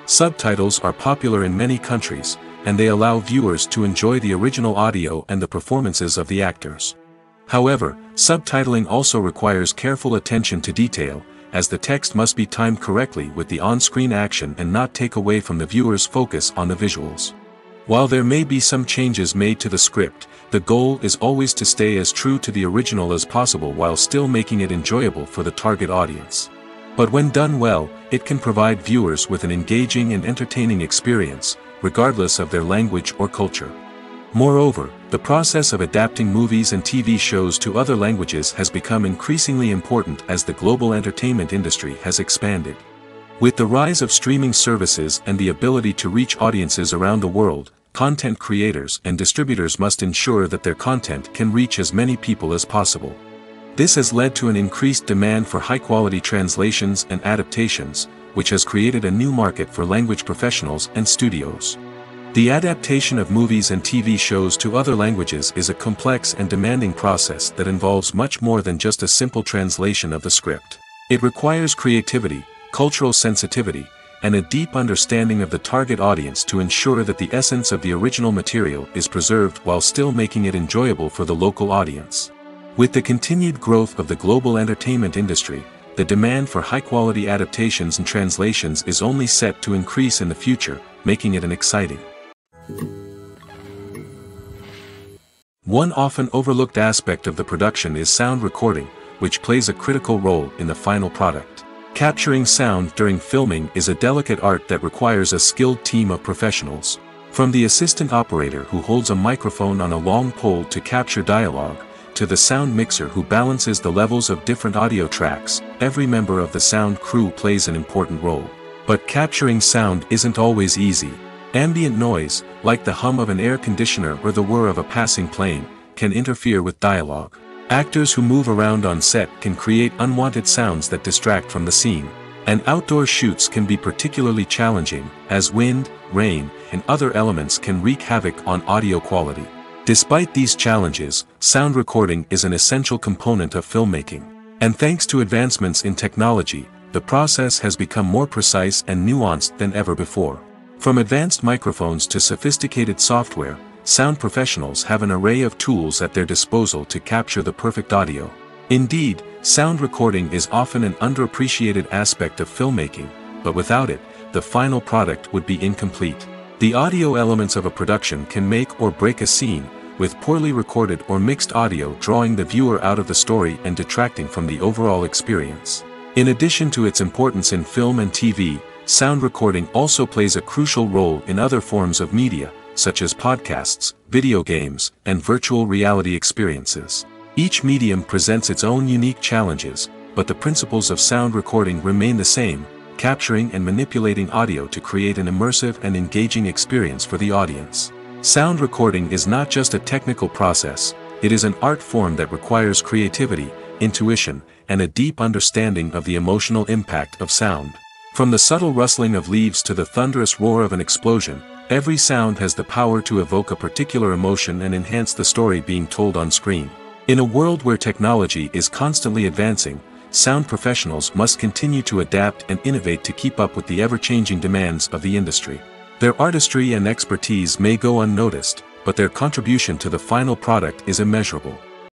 Subtitles are popular in many countries, and they allow viewers to enjoy the original audio and the performances of the actors. However, subtitling also requires careful attention to detail, as the text must be timed correctly with the on-screen action and not take away from the viewer's focus on the visuals. While there may be some changes made to the script, the goal is always to stay as true to the original as possible while still making it enjoyable for the target audience. But when done well, it can provide viewers with an engaging and entertaining experience, regardless of their language or culture. Moreover, the process of adapting movies and TV shows to other languages has become increasingly important as the global entertainment industry has expanded. With the rise of streaming services and the ability to reach audiences around the world, content creators and distributors must ensure that their content can reach as many people as possible. This has led to an increased demand for high-quality translations and adaptations, which has created a new market for language professionals and studios. The adaptation of movies and TV shows to other languages is a complex and demanding process that involves much more than just a simple translation of the script. It requires creativity, cultural sensitivity, and a deep understanding of the target audience to ensure that the essence of the original material is preserved while still making it enjoyable for the local audience. With the continued growth of the global entertainment industry, the demand for high-quality adaptations and translations is only set to increase in the future, making it an exciting. One often overlooked aspect of the production is sound recording, which plays a critical role in the final product. Capturing sound during filming is a delicate art that requires a skilled team of professionals. From the assistant operator who holds a microphone on a long pole to capture dialogue, to the sound mixer who balances the levels of different audio tracks, every member of the sound crew plays an important role. But capturing sound isn't always easy. Ambient noise, like the hum of an air conditioner or the whir of a passing plane, can interfere with dialogue. Actors who move around on set can create unwanted sounds that distract from the scene. And outdoor shoots can be particularly challenging, as wind, rain, and other elements can wreak havoc on audio quality. Despite these challenges, sound recording is an essential component of filmmaking. And thanks to advancements in technology, the process has become more precise and nuanced than ever before. From advanced microphones to sophisticated software, sound professionals have an array of tools at their disposal to capture the perfect audio. Indeed, sound recording is often an underappreciated aspect of filmmaking, but without it, the final product would be incomplete. The audio elements of a production can make or break a scene, with poorly recorded or mixed audio drawing the viewer out of the story and detracting from the overall experience. In addition to its importance in film and TV, sound recording also plays a crucial role in other forms of media, such as podcasts, video games, and virtual reality experiences. Each medium presents its own unique challenges, but the principles of sound recording remain the same, capturing and manipulating audio to create an immersive and engaging experience for the audience. Sound recording is not just a technical process, it is an art form that requires creativity, intuition, and a deep understanding of the emotional impact of sound. From the subtle rustling of leaves to the thunderous roar of an explosion, every sound has the power to evoke a particular emotion and enhance the story being told on screen. In a world where technology is constantly advancing, sound professionals must continue to adapt and innovate to keep up with the ever-changing demands of the industry. Their artistry and expertise may go unnoticed, but their contribution to the final product is immeasurable.